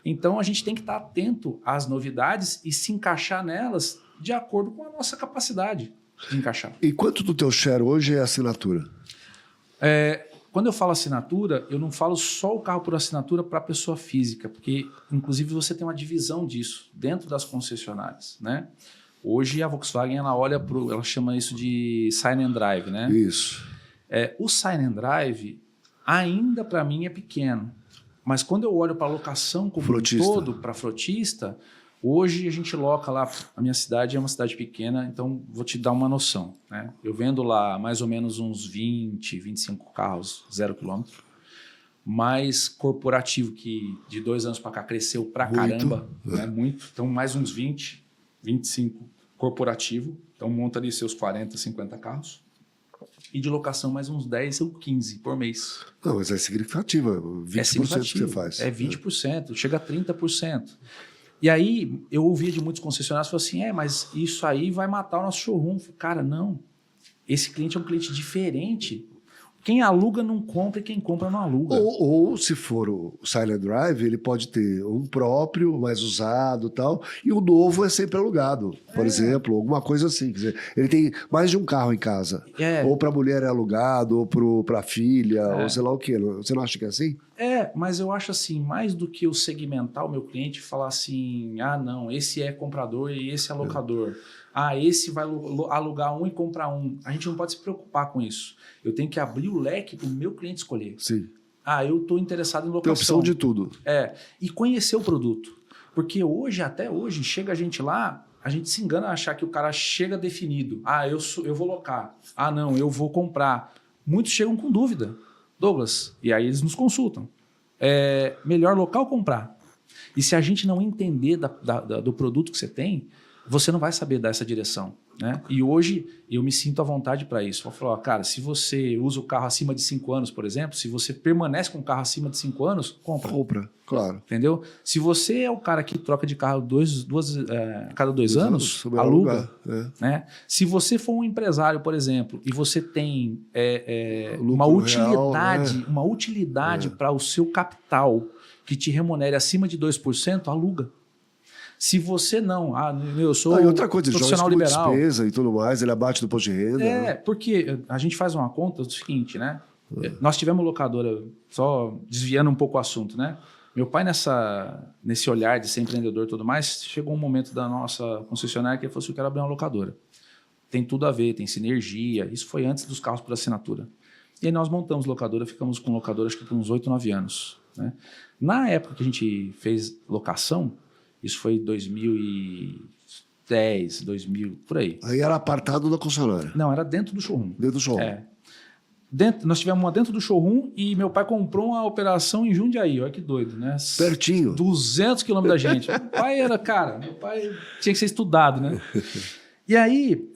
Então, a gente tem que estar atento às novidades e se encaixar nelas de acordo com a nossa capacidade de encaixar. E quanto do teu share hoje é assinatura? Quando eu falo assinatura, eu não falo só o carro por assinatura para a pessoa física, porque, inclusive, você tem uma divisão disso dentro das concessionárias, né? Hoje, a Volkswagen, ela chama isso de Sign and Drive, né? Isso. O Sign and Drive, ainda para mim, é pequeno. Mas quando eu olho para a locação como um todo, para frotista, hoje a gente loca lá, a minha cidade é uma cidade pequena, então vou te dar uma noção, né? Eu vendo lá mais ou menos uns 20, 25 carros, 0 quilômetro, mais corporativo que de 2 anos para cá cresceu pra caramba, né? Muito, então mais uns 20, 25 corporativo, então monta ali seus 40, 50 carros. E de locação mais uns 10 ou 15 por mês. Não, mas é significativa, 20% que você faz. É 20%, chega a 30%. E aí, eu ouvia de muitos concessionários, falaram assim, mas isso aí vai matar o nosso showroom. Cara, não. Esse cliente é um cliente diferente. Quem aluga não compra e quem compra não aluga. Ou se for o Silent Drive, ele pode ter um próprio, mais usado e tal, e o novo é sempre alugado, por exemplo, alguma coisa assim. Quer dizer, ele tem mais de um carro em casa. Ou para a mulher é alugado, ou para a filha, ou sei lá o quê. Você não acha que é assim? Mas eu acho assim, mais do que eu segmentar o meu cliente e falar assim, não, esse é comprador e esse é locador. Esse vai alugar um e comprar um. A gente não pode se preocupar com isso. Eu tenho que abrir o leque para o meu cliente escolher. Sim. Eu estou interessado em locação. Tem opção de tudo. E conhecer o produto. Porque até hoje, chega a gente lá, a gente se engana a achar que o cara chega definido. Eu vou locar. Não, eu vou comprar. Muitos chegam com dúvida. Douglas, e aí eles nos consultam. Melhor locar ou comprar? E se a gente não entender do produto que você tem, você não vai saber dar essa direção, né? E hoje eu me sinto à vontade para isso. Eu falo, cara, se você usa o carro acima de 5 anos, por exemplo, se você permanece com o carro acima de 5 anos, compra. Compra, claro. Entendeu? Se você é o cara que troca de carro cada 2 anos, aluga. Né? Se você for um empresário, por exemplo, e você tem uma utilidade, real, né? Uma utilidade para o seu capital que te remunere acima de 2%, aluga. Se você não, eu sou e outra coisa, profissional liberal, despesa e tudo mais, ele abate do imposto de renda. Né? Porque a gente faz uma conta do seguinte, né? Nós tivemos locadora, só desviando um pouco o assunto, né? Meu pai, nesse olhar de ser empreendedor e tudo mais, chegou um momento da nossa concessionária que ele falou assim, eu quero abrir uma locadora. Tem tudo a ver, tem sinergia. Isso foi antes dos carros por assinatura. E aí nós montamos locadora, ficamos com locadora acho que por uns 8, 9 anos. Né? Na época que a gente fez locação, isso foi 2010, 2000, por aí. Aí era apartado da concessionária? Não, era dentro do showroom. Dentro do showroom. Nós tivemos uma dentro do showroom e meu pai comprou uma operação em Jundiaí. Olha que doido, né? Pertinho. 200 quilômetros da gente. Meu pai tinha que ser estudado, né? E aí,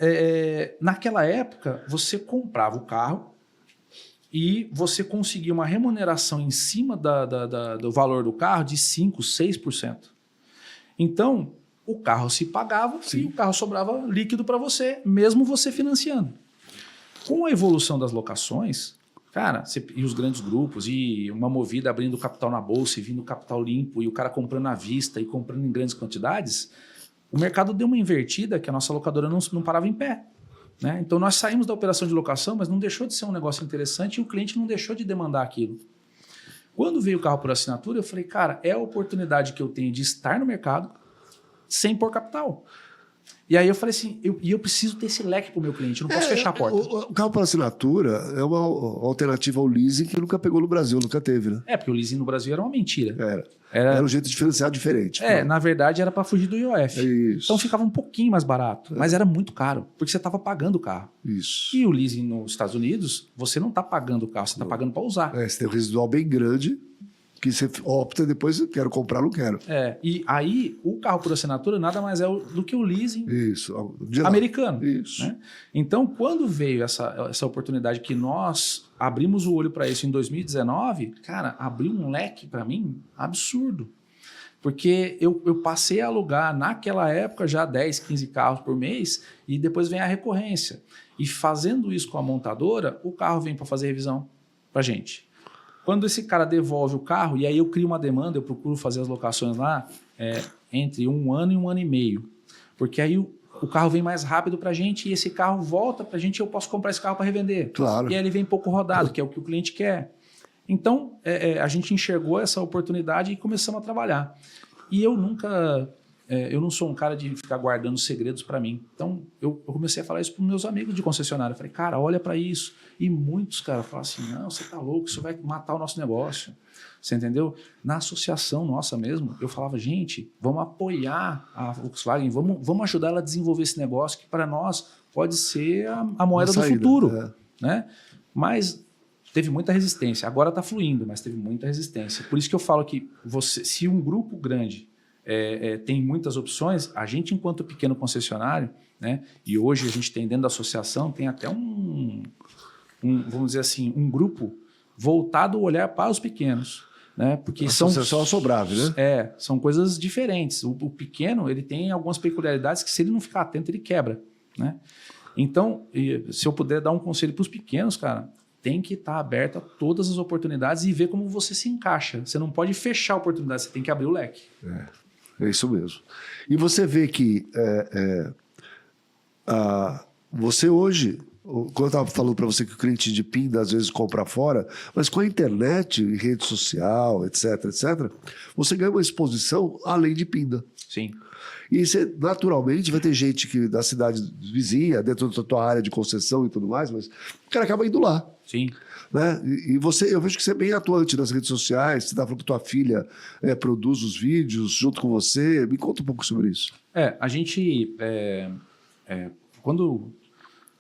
naquela época, você comprava o carro e você conseguia uma remuneração em cima do valor do carro de 5%, 6%. Então, o carro se pagava e o carro sobrava líquido para você, mesmo você financiando. Com a evolução das locações, cara, e os grandes grupos, e uma Movida abrindo capital na bolsa e vindo capital limpo, e o cara comprando à vista e comprando em grandes quantidades, o mercado deu uma invertida que a nossa locadora não parava em pé. Né? Então, nós saímos da operação de locação, mas não deixou de ser um negócio interessante e o cliente não deixou de demandar aquilo. Quando veio o carro por assinatura, eu falei, cara, é a oportunidade que eu tenho de estar no mercado sem pôr capital. E aí eu falei assim, eu preciso ter esse leque para o meu cliente, eu não posso fechar a porta. O carro por assinatura é uma alternativa ao leasing que nunca pegou no Brasil, nunca teve, né? Porque o leasing no Brasil era uma mentira. Era um jeito de financiar diferente. Na verdade era para fugir do IOF. Isso. Então ficava um pouquinho mais barato, mas era muito caro, porque você estava pagando o carro. Isso. E o leasing nos Estados Unidos, você não está pagando o carro, você está pagando para usar. Você tem um residual bem grande, que você opta depois, quero comprar, não quero. E aí, o carro por assinatura nada mais é do que o leasing americano. Isso. Né? Então, quando veio essa oportunidade que nós abrimos o olho para isso em 2019, cara, abriu um leque para mim absurdo. Porque eu passei a alugar, naquela época, já 10, 15 carros por mês, e depois vem a recorrência. E fazendo isso com a montadora, o carro vem para fazer revisão para gente. Quando esse cara devolve o carro, e aí eu crio uma demanda, eu procuro fazer as locações lá entre 1 ano e 1 ano e meio. Porque aí o carro vem mais rápido para a gente e esse carro volta para a gente e eu posso comprar esse carro para revender. Claro. E aí ele vem pouco rodado, que é o que o cliente quer. Então, a gente enxergou essa oportunidade e começamos a trabalhar. E eu nunca... eu não sou um cara de ficar guardando segredos para mim. Então, eu comecei a falar isso para os meus amigos de concessionária. Eu falei, cara, olha para isso. E muitos, cara, falam assim, não, você tá louco, isso vai matar o nosso negócio. Você entendeu? Na associação nossa mesmo, eu falava, gente, vamos apoiar a Volkswagen, vamos ajudar ela a desenvolver esse negócio que para nós pode ser a moeda do futuro. Né? Mas teve muita resistência. Agora está fluindo, mas teve muita resistência. Por isso que eu falo que se um grupo grande tem muitas opções, a gente, enquanto pequeno concessionário, né, e hoje a gente tem dentro da associação, tem até vamos dizer assim, um grupo voltado a olhar para os pequenos. Né, porque Associação Sobrave, né? São coisas diferentes. O pequeno ele tem algumas peculiaridades que, se ele não ficar atento, ele quebra. Né? Então, se eu puder dar um conselho para os pequenos, cara, tem que estar aberto a todas as oportunidades e ver como você se encaixa. Você não pode fechar a oportunidade, você tem que abrir o leque. É isso mesmo. E você vê que você hoje, quando eu estava falando para você que o cliente de Pinda às vezes compra fora, mas com a internet, rede social, etc., você ganha uma exposição além de Pinda. Sim. E você, naturalmente, vai ter gente que da cidade vizinha, dentro da tua área de concessão e tudo mais, mas o cara acaba indo lá. Sim. Né? E você, eu vejo que você é bem atuante nas redes sociais, você está falando que tua filha produz os vídeos junto com você. Me conta um pouco sobre isso. A gente, quando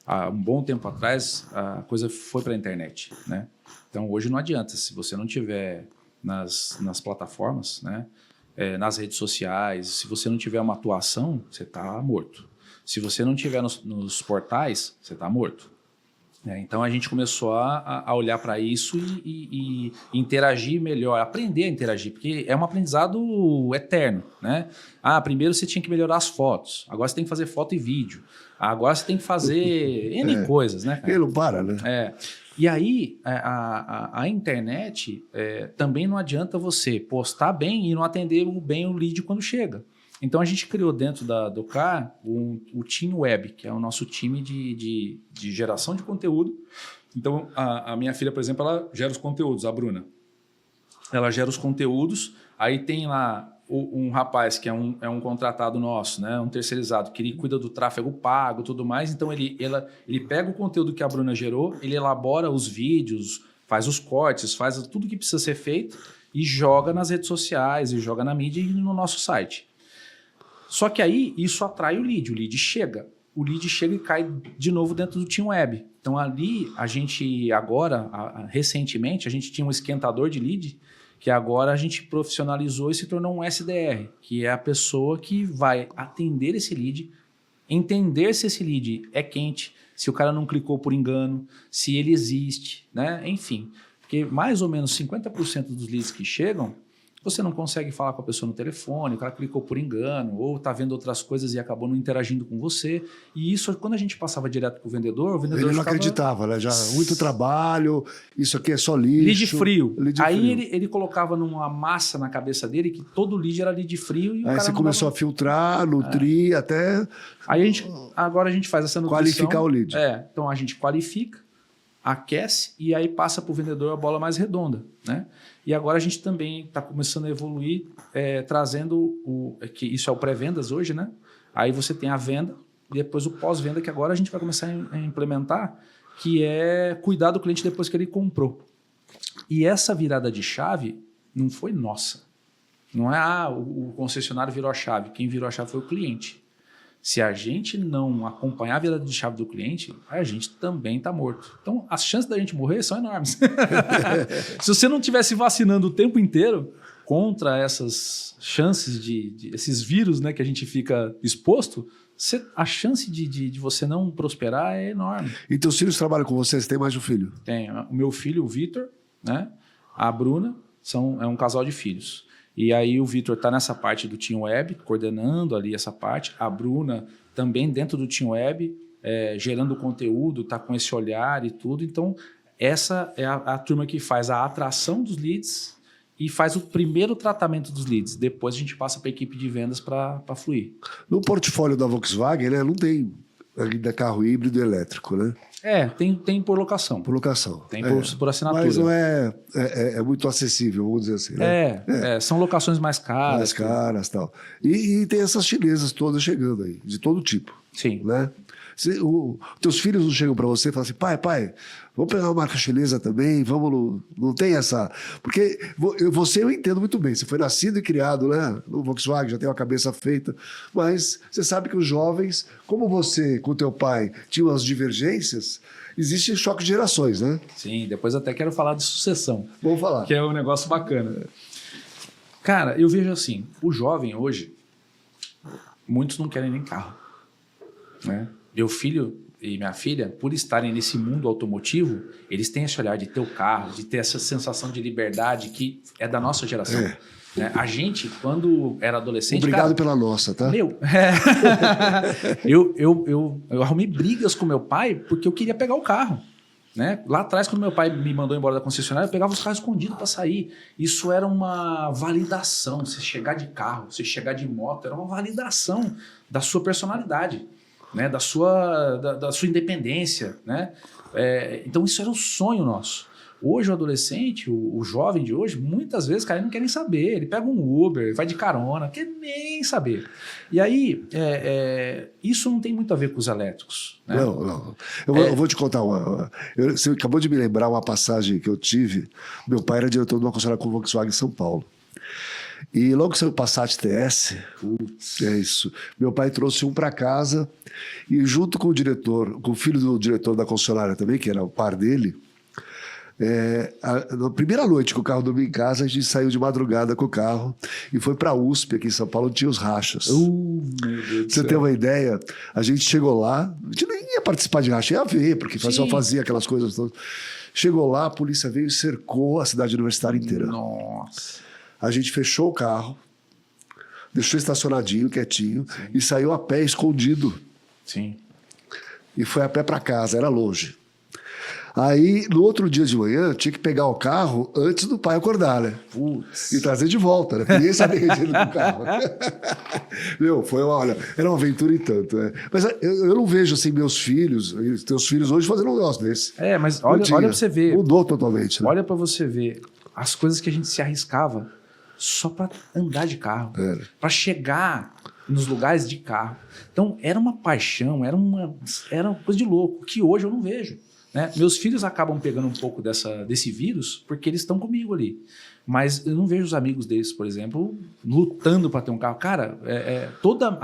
há um bom tempo atrás, a coisa foi para a internet. Né? Então, hoje não adianta, se você não tiver nas plataformas, né? Nas redes sociais, se você não tiver uma atuação, você está morto. Se você não tiver nos portais, você está morto. Então a gente começou a olhar para isso e interagir melhor, aprender a interagir, porque é um aprendizado eterno. Né? Primeiro você tinha que melhorar as fotos, agora você tem que fazer foto e vídeo, agora você tem que fazer N coisas. Né, cara? Ele não para, né? E aí, a internet também não adianta você postar bem e não atender bem o lead quando chega. Então, a gente criou dentro do CAR o Team Web, que é o nosso time de geração de conteúdo. Então, a minha filha, por exemplo, ela gera os conteúdos, a Bruna. Ela gera os conteúdos, aí tem lá um rapaz que é um contratado nosso, né, um terceirizado, que ele cuida do tráfego pago e tudo mais. Então, ele pega o conteúdo que a Bruna gerou, ele elabora os vídeos, faz os cortes, faz tudo que precisa ser feito e joga nas redes sociais, e joga na mídia e no nosso site. Só que aí isso atrai o lead chega. O lead chega e cai de novo dentro do Team Web. Então ali a gente agora, recentemente, a gente tinha um esquentador de lead, que agora a gente profissionalizou e se tornou um SDR, que é a pessoa que vai atender esse lead, entender se esse lead é quente, se o cara não clicou por engano, se ele existe, né? Enfim, porque mais ou menos 50% dos leads que chegam, você não consegue falar com a pessoa no telefone, o cara clicou por engano, ou está vendo outras coisas e acabou não interagindo com você. E isso, quando a gente passava direto para o vendedor Ele não ficava... acreditava, né? Já muito trabalho, isso aqui é só lixo. Lead frio. Aí ele colocava numa massa na cabeça dele que todo lead era lead frio. E o aí cara você começou a filtrar, nutrir, até... Aí agora a gente faz essa nutrição. Qualificar o lead. Então a gente qualifica, aquece e aí passa para o vendedor a bola mais redonda, né? E agora a gente também está começando a evoluir, trazendo que isso é o pré-vendas hoje, né? Aí você tem a venda e depois o pós-venda, que agora a gente vai começar a implementar, que é cuidar do cliente depois que ele comprou. E essa virada de chave não foi nossa. Não é o concessionário virou a chave. Quem virou a chave foi o cliente. Se a gente não acompanhar a virada de chave do cliente, a gente também está morto. Então, as chances da gente morrer são enormes. Se você não estivesse vacinando o tempo inteiro contra essas chances esses vírus, né, que a gente fica exposto, a chance de você não prosperar é enorme. E teus filhos trabalham com você? Você tem mais de um filho? Tem. O meu filho, o Vitor, né, a Bruna, é um casal de filhos. E aí o Vitor está nessa parte do Team Web, coordenando ali essa parte. A Bruna também dentro do Team Web, gerando conteúdo, está com esse olhar e tudo. Então, essa é a turma que faz a atração dos leads e faz o primeiro tratamento dos leads. Depois a gente passa para a equipe de vendas para fluir. No portfólio da Volkswagen, né, não tem ainda carro híbrido e elétrico, né? Tem por locação. Por locação. Tem por assinatura. Mas não é muito acessível, vamos dizer assim. Né? São locações mais caras. Mais caras e tal. E tem essas chinesas todas chegando aí, de todo tipo. Sim. Né? Teus filhos não chegam para você e falam assim, pai, vamos pegar uma marca chinesa também, vamos... Não tem essa... Porque você eu entendo muito bem, você foi nascido e criado, né, no Volkswagen, já tem uma cabeça feita, mas você sabe que os jovens, como você com teu pai tinham as divergências, existe choque de gerações, né? Sim, depois até quero falar de sucessão. Vamos falar. Que é um negócio bacana. Cara, eu vejo assim, o jovem hoje, muitos não querem nem carro, né? Meu filho e minha filha, por estarem nesse mundo automotivo, eles têm esse olhar de ter o carro, de ter essa sensação de liberdade que é da nossa geração. Né? A gente, quando era adolescente... Obrigado pela nossa, tá? Eu arrumei brigas com meu pai porque eu queria pegar o carro. Né? Lá atrás, quando meu pai me mandou embora da concessionária, eu pegava os carros escondidos para sair. Isso era uma validação. Você chegar de carro, você chegar de moto, era uma validação da sua personalidade. Né, da sua independência, né? Então isso era o sonho nosso. Hoje o adolescente, o jovem de hoje, muitas vezes, cara, ele não quer nem saber. Ele pega um Uber, vai de carona, quer nem saber. E aí, isso não tem muito a ver com os elétricos. Né? Não. Eu vou te contar você acabou de me lembrar uma passagem que eu tive. Meu pai era diretor de uma concessionária com Volkswagen em São Paulo. E logo que saiu o Passat TS, meu pai trouxe um para casa e junto com o filho do diretor da concessionária também, que era o par dele, na primeira noite que o carro dormiu em casa, a gente saiu de madrugada com o carro e foi para a USP, aqui em São Paulo, onde tinha os rachas. Meu Deus do Você tem uma ideia? A gente chegou lá, a gente nem ia participar de racha, ia ver, porque só fazia aquelas coisas todas. Chegou lá, a polícia veio e cercou a cidade universitária inteira. Nossa. A gente fechou o carro, deixou estacionadinho, quietinho, e saiu a pé, escondido. Sim. E foi a pé para casa, era longe. Aí, no outro dia de manhã, tinha que pegar o carro antes do pai acordar, né? Putz. E trazer de volta, né? Ninguém sabia que tinha ido com o carro. Era uma aventura e tanto, né? Mas eu não vejo, assim, meus filhos, teus filhos hoje fazendo um negócio desse. Mas olha pra você ver. Mudou totalmente, né? Olha pra você ver as coisas que a gente se arriscava só para andar de carro, para chegar nos lugares de carro. Então, era uma paixão, era uma coisa de louco, que hoje eu não vejo. Né? Meus filhos acabam pegando um pouco desse vírus porque eles estão comigo ali. Mas eu não vejo os amigos deles, por exemplo, lutando para ter um carro. Cara, toda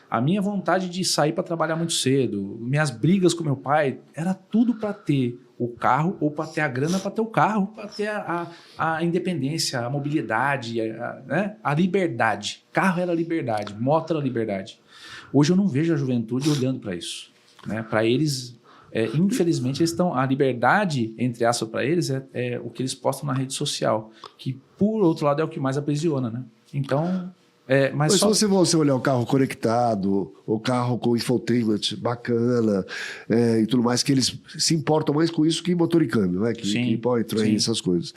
a minha vontade de sair para trabalhar muito cedo, minhas brigas com meu pai, era tudo para ter o carro ou para ter a grana para ter o carro, para ter a independência, a mobilidade, né? A liberdade. Carro era liberdade, moto era liberdade. Hoje eu não vejo a juventude olhando para isso. Né? Para eles... infelizmente, a liberdade, entre aspas, para eles, é o que eles postam na rede social, que, por outro lado, é o que mais aprisiona, né? Então, mas se você olhar o carro conectado, o carro com infotainment bacana e tudo mais, que eles se importam mais com isso que motor e câmbio, né? Que powertrain, essas coisas.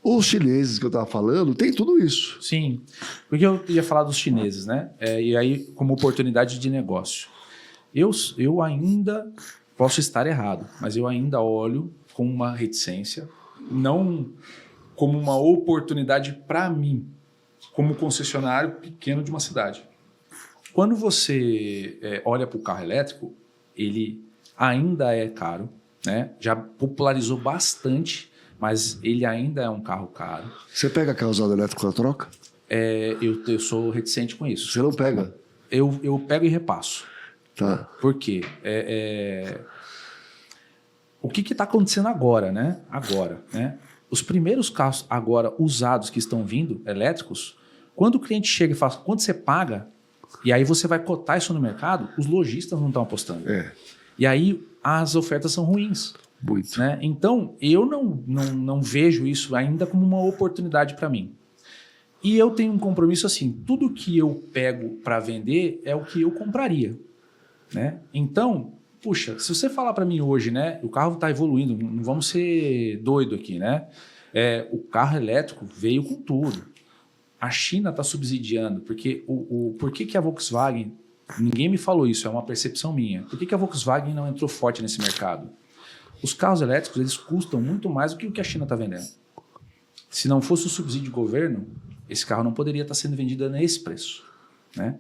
Os chineses que eu estava falando, tem tudo isso. Sim, porque eu ia falar dos chineses, né? E aí, como oportunidade de negócio. Eu ainda Posso estar errado, mas eu ainda olho com uma reticência, não como uma oportunidade para mim, como concessionário pequeno de uma cidade. Quando você olha para o carro elétrico, ele ainda é caro, né? Já popularizou bastante, mas ele ainda é um carro caro. Você pega carro usado elétrico na troca? Eu sou reticente com isso. Você não pega? Eu pego e repasso. Tá. Por quê? O que está acontecendo agora, né? Agora, né? Os primeiros carros agora usados que estão vindo, elétricos, quando o cliente chega e fala, quanto você paga, e aí você vai cotar isso no mercado, os lojistas não estão apostando. E aí as ofertas são ruins. Muito. Né? Então, eu não vejo isso ainda como uma oportunidade para mim. E eu tenho um compromisso assim, tudo que eu pego para vender é o que eu compraria. Né? Então, puxa, se você falar para mim hoje, né, o carro está evoluindo, não vamos ser doido aqui, né? O carro elétrico veio com tudo. A China está subsidiando, porque por que a Volkswagen, ninguém me falou isso, é uma percepção minha, por que a Volkswagen não entrou forte nesse mercado? Os carros elétricos, eles custam muito mais do que o que a China está vendendo. Se não fosse o subsídio do governo, esse carro não poderia estar sendo vendido nesse preço. Né?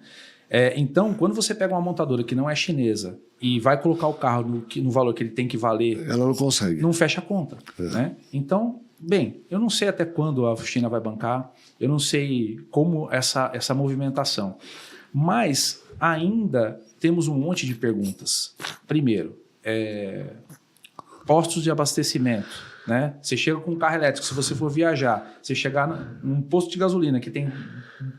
Então, quando você pega uma montadora que não é chinesa e vai colocar o carro no valor que ele tem que valer... Ela não consegue. Não fecha a conta. Né? Então, bem, eu não sei até quando a China vai bancar, eu não sei como essa movimentação. Mas ainda temos um monte de perguntas. Primeiro, postos de abastecimento. Né? Você chega com um carro elétrico, se você for viajar, você chegar num posto de gasolina que tem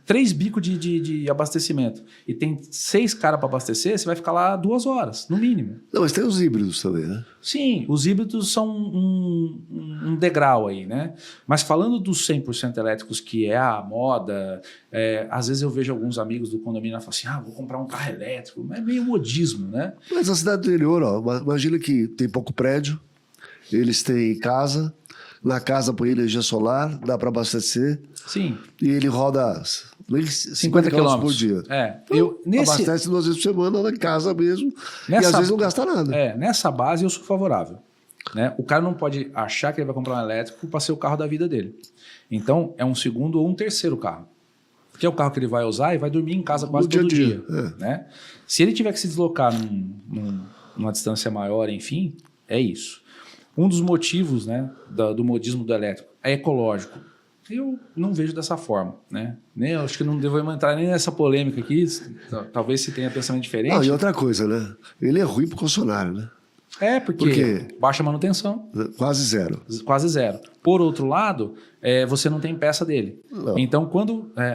3 bicos de abastecimento e tem 6 caras para abastecer, você vai ficar lá 2 horas, no mínimo. Não, mas tem os híbridos também, né? Sim, os híbridos são um degrau aí, né? Mas falando dos 100% elétricos, que é a moda, às vezes eu vejo alguns amigos do condomínio e falam assim, vou comprar um carro elétrico. É meio modismo, né? Mas a cidade do interior, imagina que tem pouco prédio, eles têm casa, na casa põe energia solar, dá para abastecer. Sim. E ele roda 50 km por dia. Abastece 2 vezes por semana na casa mesmo e às vezes não gasta nada. Nessa base eu sou favorável. Né? O cara não pode achar que ele vai comprar um elétrico para ser o carro da vida dele. Então é um segundo ou um terceiro carro. Que é o carro que ele vai usar e vai dormir em casa quase todo dia. Né? Se ele tiver que se deslocar numa distância maior, enfim, é isso. Um dos motivos, né, do modismo do elétrico é ecológico. Eu não vejo dessa forma. Né? Eu acho que não devo entrar nem nessa polêmica aqui. Talvez se tenha pensamento diferente. Não, e outra coisa, né? Ele é ruim para o concessionário, né? Porque baixa manutenção. Quase zero. Quase zero. Por outro lado, você não tem peça dele. Não. Então,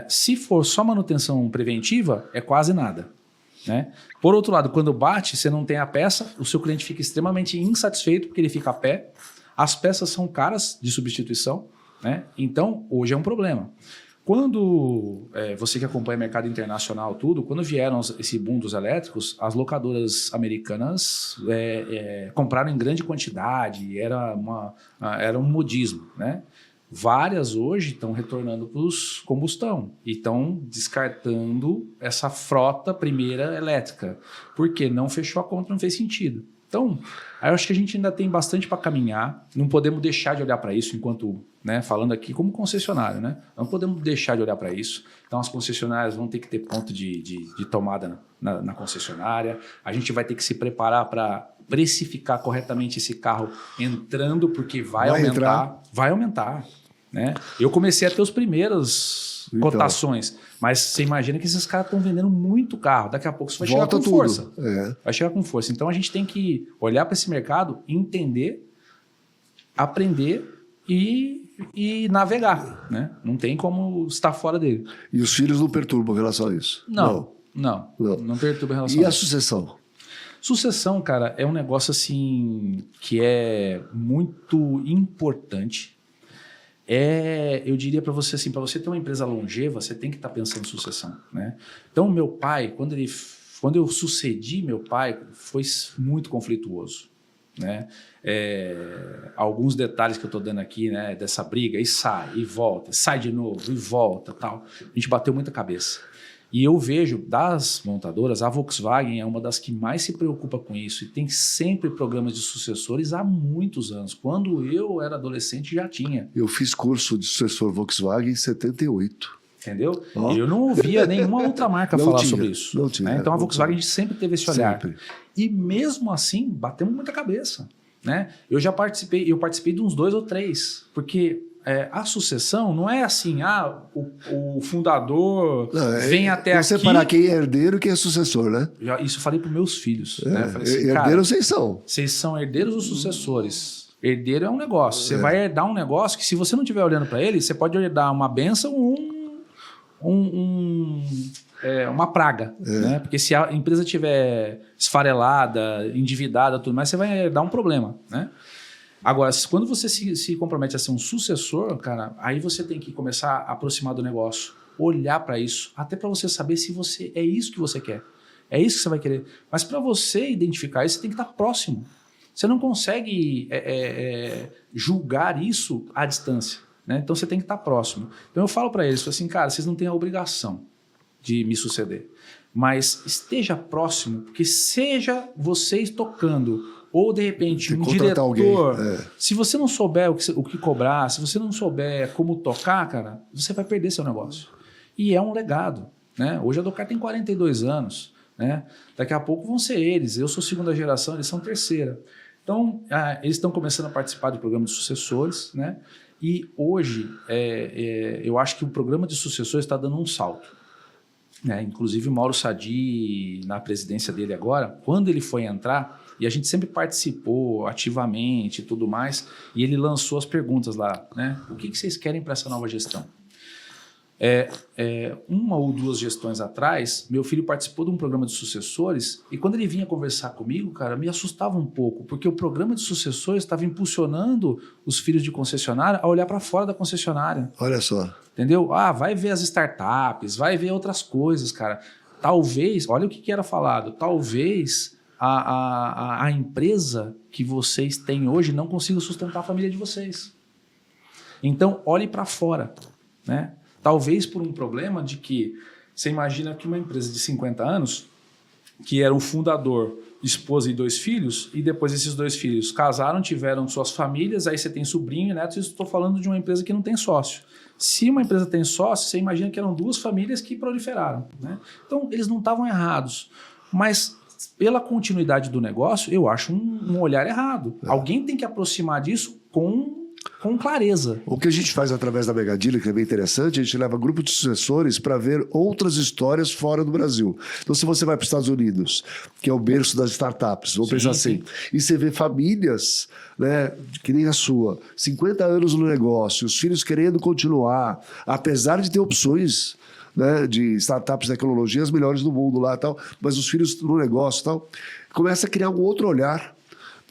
se for só manutenção preventiva, é quase nada. Né? Por outro lado, quando bate, você não tem a peça, o seu cliente fica extremamente insatisfeito porque ele fica a pé. As peças são caras de substituição, né? Então hoje é um problema. Quando você que acompanha o mercado internacional, quando vieram esse boom dos elétricos, as locadoras americanas compraram em grande quantidade, era um modismo, né? Várias hoje estão retornando para os combustão e estão descartando essa frota primeira elétrica, porque não fechou a conta, não fez sentido. Então, eu acho que a gente ainda tem bastante para caminhar, não podemos deixar de olhar para isso enquanto, né, falando aqui como concessionário, né? Não podemos deixar de olhar para isso. Então, as concessionárias vão ter que ter ponto de tomada na concessionária, a gente vai ter que se preparar para precificar corretamente esse carro entrando, porque vai aumentar. Né? Eu comecei a ter as primeiras cotações, mas você imagina que esses caras estão vendendo muito carro, daqui a pouco isso vai chegar com força. Vai chegar com força. Então a gente tem que olhar para esse mercado, entender, aprender e navegar. Né? Não tem como estar fora dele. E os filhos não perturbam em relação a isso? Não perturba em relação a isso. E a sucessão? Sucessão, cara, é um negócio assim que é muito importante. Eu diria para você assim, para você ter uma empresa longeva, você tem que estar pensando em sucessão, né? Então, meu pai, quando eu sucedi meu pai, foi muito conflituoso, né? Alguns detalhes que eu estou dando aqui, né, dessa briga, e sai, e volta, sai de novo, e volta, tal. A gente bateu muita cabeça. E eu vejo, das montadoras, a Volkswagen é uma das que mais se preocupa com isso e tem sempre programas de sucessores há muitos anos. Quando eu era adolescente já tinha. Eu fiz curso de sucessor Volkswagen em 78. Entendeu? Eu não ouvia nenhuma outra marca falar sobre isso. Não tinha. Né? Então a Volkswagen a gente sempre teve esse olhar. Sempre. E mesmo assim, batemos muita cabeça. Né? Eu participei de uns 2 ou 3, porque a sucessão não é assim, o fundador vem até aqui... Você separar quem é herdeiro e quem é sucessor, né? Isso eu falei para os meus filhos. Né? Falei assim, herdeiros vocês são. Vocês são herdeiros ou sucessores? Herdeiro é um negócio. Você vai herdar um negócio que, se você não estiver olhando para ele, você pode herdar uma bênção ou uma praga. Né? Porque se a empresa estiver esfarelada, endividada, tudo mais, você vai dar um problema. Né? Agora, quando você se compromete a ser um sucessor, cara, aí você tem que começar a aproximar do negócio, olhar para isso, até para você saber se é isso que você quer. É isso que você vai querer. Mas para você identificar isso, você tem que estar próximo. Você não consegue julgar isso à distância. Né? Então você tem que estar próximo. Então eu falo para eles, assim, cara, vocês não têm a obrigação de me suceder, mas esteja próximo, porque seja vocês tocando, ou de repente um diretor, se você não souber o que cobrar, se você não souber como tocar, cara, você vai perder seu negócio. E é um legado. Né? Hoje a Doccar tem 42 anos. Né? Daqui a pouco vão ser eles. Eu sou segunda geração, eles são terceira. Então, eles estão começando a participar do programa de sucessores, né? E hoje, eu acho que o programa de sucessores está dando um salto. Né? Inclusive, o Mauro Sadi, na presidência dele agora, quando ele foi entrar, e a gente sempre participou ativamente e tudo mais, e ele lançou as perguntas lá. Né? O que vocês querem para essa nova gestão? Uma ou 2 gestões atrás, meu filho participou de um programa de sucessores e quando ele vinha conversar comigo, cara, me assustava um pouco, porque o programa de sucessores estava impulsionando os filhos de concessionária a olhar para fora da concessionária. Olha só. Entendeu? Vai ver as startups, vai ver outras coisas, cara. Talvez, olha o que era falado, talvez a empresa que vocês têm hoje não consiga sustentar a família de vocês. Então, olhe para fora, né? Talvez por um problema de que você imagina que uma empresa de 50 anos, que era um fundador, esposa e 2 filhos, e depois esses 2 filhos casaram, tiveram suas famílias, aí você tem sobrinho e neto, estou falando de uma empresa que não tem sócio. Se uma empresa tem sócio, você imagina que eram 2 famílias que proliferaram. Né? Então, eles não estavam errados, mas pela continuidade do negócio, eu acho um olhar errado. Alguém tem que aproximar disso com clareza. O que a gente faz através da Megadilha, que é bem interessante, a gente leva grupo de sucessores para ver outras histórias fora do Brasil. Então, se você vai para os Estados Unidos, que é o berço das startups, vamos pensar assim, e você vê famílias, né, que nem a sua, 50 anos no negócio, os filhos querendo continuar, apesar de ter opções, né, de startups, tecnologias melhores do mundo lá e tal, mas os filhos no negócio e tal, começa a criar um outro olhar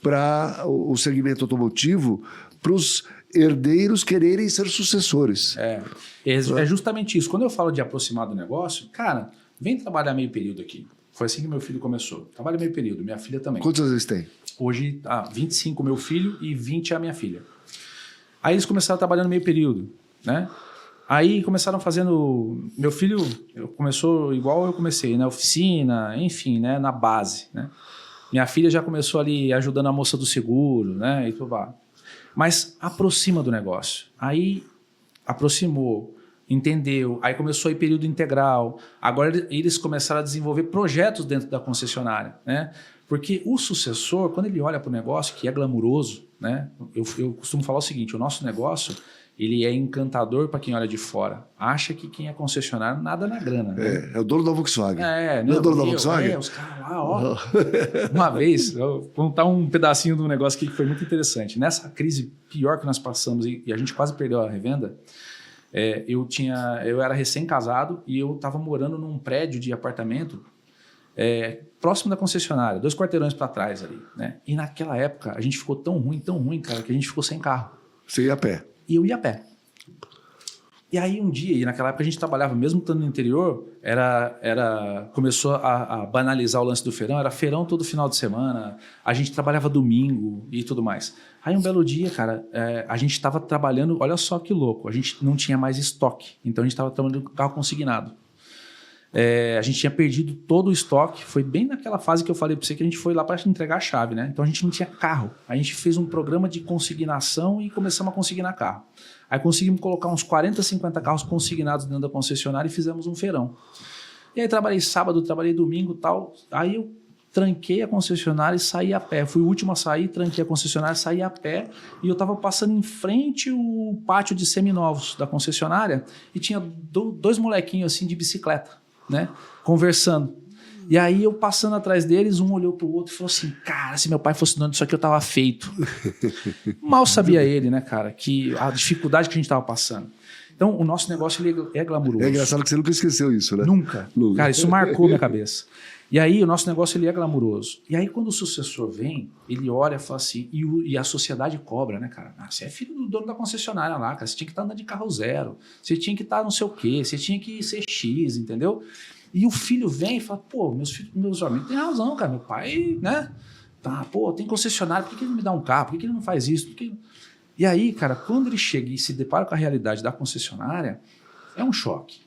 para o segmento automotivo, para os herdeiros quererem ser sucessores. É justamente isso. Quando eu falo de aproximar do negócio, cara, vem trabalhar meio período aqui. Foi assim que meu filho começou. Trabalha meio período, minha filha também. Quantos anos eles têm? Hoje, 25 meu filho e 20 a minha filha. Aí eles começaram trabalhando meio período, né? Aí começaram fazendo... Meu filho começou igual eu comecei, na oficina, enfim, né, na base, né? Minha filha já começou ali ajudando a moça do seguro, né? E tudo lá. Mas aproxima do negócio. Aí aproximou, entendeu, aí começou a ir período integral. Agora eles começaram a desenvolver projetos dentro da concessionária, né? Porque o sucessor, quando ele olha para o negócio, que é glamuroso, né? Eu costumo falar o seguinte, o nosso negócio, ele é encantador para quem olha de fora. Acha que quem é concessionário nada na grana. Né? É o dono da Volkswagen. Não é o dono da Volkswagen? Os caras lá, ó. Uma vez, eu vou contar um pedacinho de um negócio aqui que foi muito interessante. Nessa crise pior que nós passamos e a gente quase perdeu a revenda, eu era recém-casado e eu estava morando num prédio de apartamento próximo da concessionária, 2 quarteirões para trás ali. Né? E naquela época a gente ficou tão ruim, cara, que a gente ficou sem carro. Você ia a pé? E eu ia a pé. E aí um dia, e naquela época a gente trabalhava, mesmo estando no interior, começou a banalizar o lance do feirão, era feirão todo final de semana, a gente trabalhava domingo e tudo mais. Aí um belo dia, cara, a gente estava trabalhando, olha só que louco, a gente não tinha mais estoque, então a gente estava trabalhando com carro consignado. A gente tinha perdido todo o estoque. Foi bem naquela fase que eu falei para você que a gente foi lá para entregar a chave, né? Então a gente não tinha carro. A gente fez um programa de consignação e começamos a consignar carro. Aí conseguimos colocar uns 40, 50 carros consignados dentro da concessionária e fizemos um feirão. E aí trabalhei sábado, trabalhei domingo e tal. Aí eu tranquei a concessionária e saí a pé. Fui o último a sair, tranquei a concessionária, saí a pé. E eu estava passando em frente o pátio de seminovos da concessionária e tinha dois molequinhos assim de bicicleta, né? Conversando. E aí eu passando atrás deles, um olhou pro outro e falou assim, cara, se meu pai fosse dono disso aqui eu tava feito. Mal sabia ele, né, cara, que a dificuldade que a gente tava passando. Então, o nosso negócio ele é glamuroso. É engraçado que você nunca esqueceu isso, né? Nunca. Cara, isso marcou minha cabeça. E aí, o nosso negócio ele é glamuroso. E aí, quando o sucessor vem, ele olha e fala assim, e a sociedade cobra, né, cara? Ah, você é filho do dono da concessionária lá, cara. Você tinha que estar andando de carro zero. Você tinha que estar não sei o quê. Você tinha que ser X, entendeu? E o filho vem e fala, pô, meus amigos têm razão, cara. Meu pai, né? Tá, pô, tem concessionário. Por que ele não me dá um carro? Por que ele não faz isso? Por que... E aí, cara, quando ele chega e se depara com a realidade da concessionária, é um choque,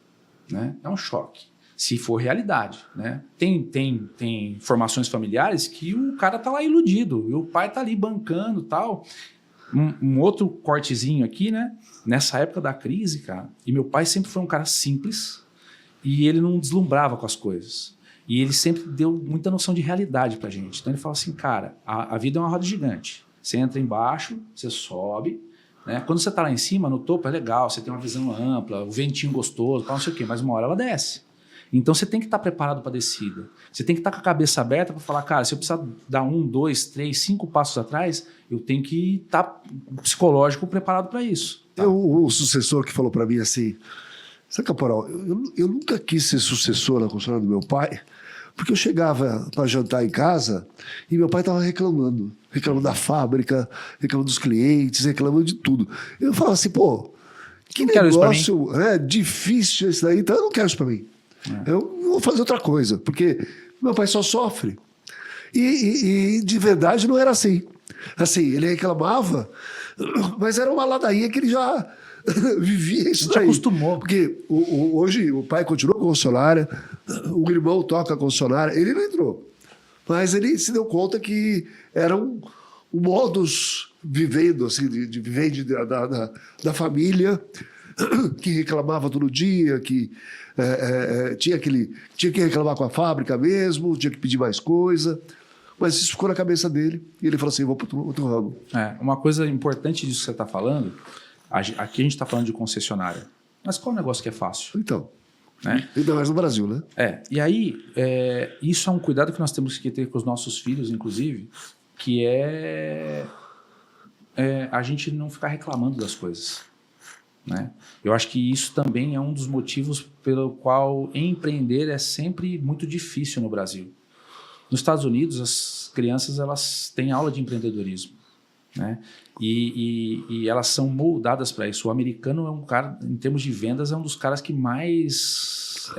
né? É um choque. Se for realidade, né? Tem formações familiares que o cara tá lá iludido, e o pai tá ali bancando e tal. Um outro cortezinho aqui, né? Nessa época da crise, cara, e meu pai sempre foi um cara simples e ele não deslumbrava com as coisas. E ele sempre deu muita noção de realidade pra gente. Então ele fala assim, cara, a vida é uma roda gigante. Você entra embaixo, você sobe, né? Quando você tá lá em cima, no topo é legal, você tem uma visão ampla, o ventinho gostoso, tal, não sei o quê, mas uma hora ela desce. Então você tem que estar preparado para a descida. Você tem que estar com a cabeça aberta para falar, cara, se eu precisar dar 1, 2, 3, 5 passos atrás, eu tenho que estar psicológico preparado para isso. Tá? O sucessor que falou para mim assim, sabe, caporal, eu nunca quis ser sucessor na concessionária do meu pai, porque eu chegava para jantar em casa e meu pai estava reclamando da fábrica, reclamando dos clientes, reclamando de tudo. Eu falava assim, pô, que negócio difícil esse daí, então eu não quero isso para mim. Eu vou fazer outra coisa, porque meu pai só sofre. E de verdade não era assim. Assim, ele reclamava, mas era uma ladainha que ele já vivia isso daí. Acostumou. Porque hoje o pai continua com a concessionária, o irmão toca a concessionária, ele não entrou. Mas ele se deu conta que era um modus vivendo, assim, de viver da família, que reclamava todo dia, que tinha que reclamar com a fábrica mesmo, tinha que pedir mais coisa. Mas isso ficou na cabeça dele e ele falou assim, vou para outro ramo. Uma coisa importante disso que você está falando, aqui a gente está falando de concessionária, mas qual negócio que é fácil? Então, né? Ainda mais no Brasil, né? E aí, isso é um cuidado que nós temos que ter com os nossos filhos, inclusive, que a gente não ficar reclamando das coisas. Né? Eu acho que isso também é um dos motivos pelo qual empreender é sempre muito difícil no Brasil. Nos Estados Unidos, as crianças elas têm aula de empreendedorismo, né? E elas são moldadas para isso. O americano é um cara, em termos de vendas, é um dos caras que mais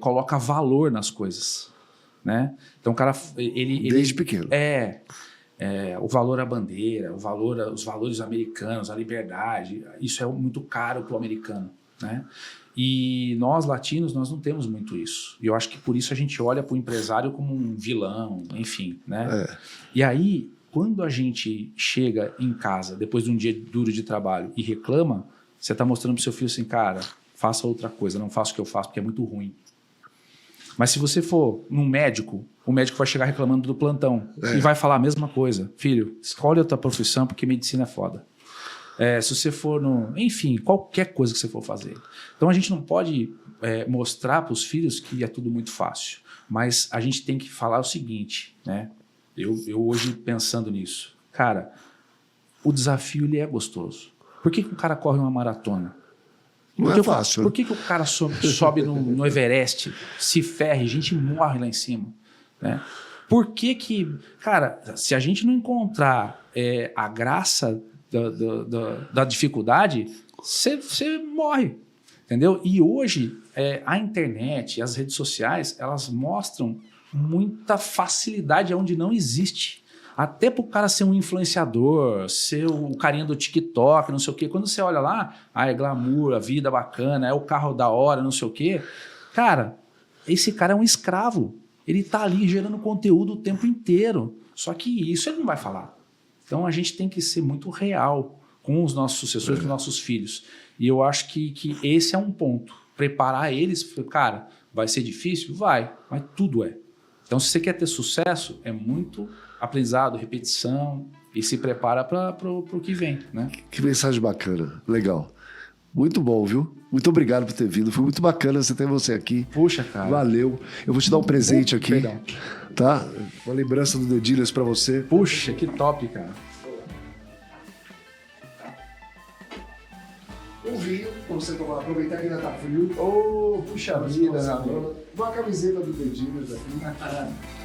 coloca valor nas coisas, né? Então o cara desde pequeno. O valor à bandeira, os valores americanos, a liberdade, isso é muito caro para o americano, né? E nós, latinos, nós não temos muito isso. E eu acho que por isso a gente olha para o empresário como um vilão, enfim, né? E aí, quando a gente chega em casa, depois de um dia duro de trabalho, e reclama, você está mostrando para o seu filho assim, cara, faça outra coisa, não faça o que eu faço, porque é muito ruim. Mas se você for num médico, o médico vai chegar reclamando do plantão e vai falar a mesma coisa. Filho, escolhe outra profissão porque medicina é foda. Se você for enfim, qualquer coisa que você for fazer. Então a gente não pode mostrar para os filhos que é tudo muito fácil. Mas a gente tem que falar o seguinte, né? Eu hoje pensando nisso. Cara, o desafio ele é gostoso. Por que o cara corre uma maratona? Não é fácil. Por que o cara sobe no Everest, se ferra, gente morre lá em cima? Né? Por que, cara, se a gente não encontrar a graça da dificuldade, você morre, entendeu? E hoje, a internet, as redes sociais, elas mostram muita facilidade onde não existe. Até para o cara ser um influenciador, ser o carinha do TikTok, não sei o quê. Quando você olha lá, é glamour, a vida bacana, é o carro da hora, não sei o quê. Cara, esse cara é um escravo. Ele tá ali gerando conteúdo o tempo inteiro. Só que isso ele não vai falar. Então a gente tem que ser muito real com os nossos sucessores, com os nossos filhos. E eu acho que esse é um ponto. Preparar eles, cara, vai ser difícil? Vai, mas tudo é. Então se você quer ter sucesso, é muito aprendizado, repetição e se prepara para o que vem, né? Que mensagem bacana, legal. Muito bom, viu? Muito obrigado por ter vindo. Foi muito bacana ter você aqui. Puxa, cara. Valeu. Eu vou te dar um presente aqui. Perdão. Tá? Uma lembrança do The Dealers pra você. Puxa, que top, cara. Um vinho pra você tomar, aproveitar que ainda tá frio. Puxa vida, Uma camiseta do The Dealers aqui.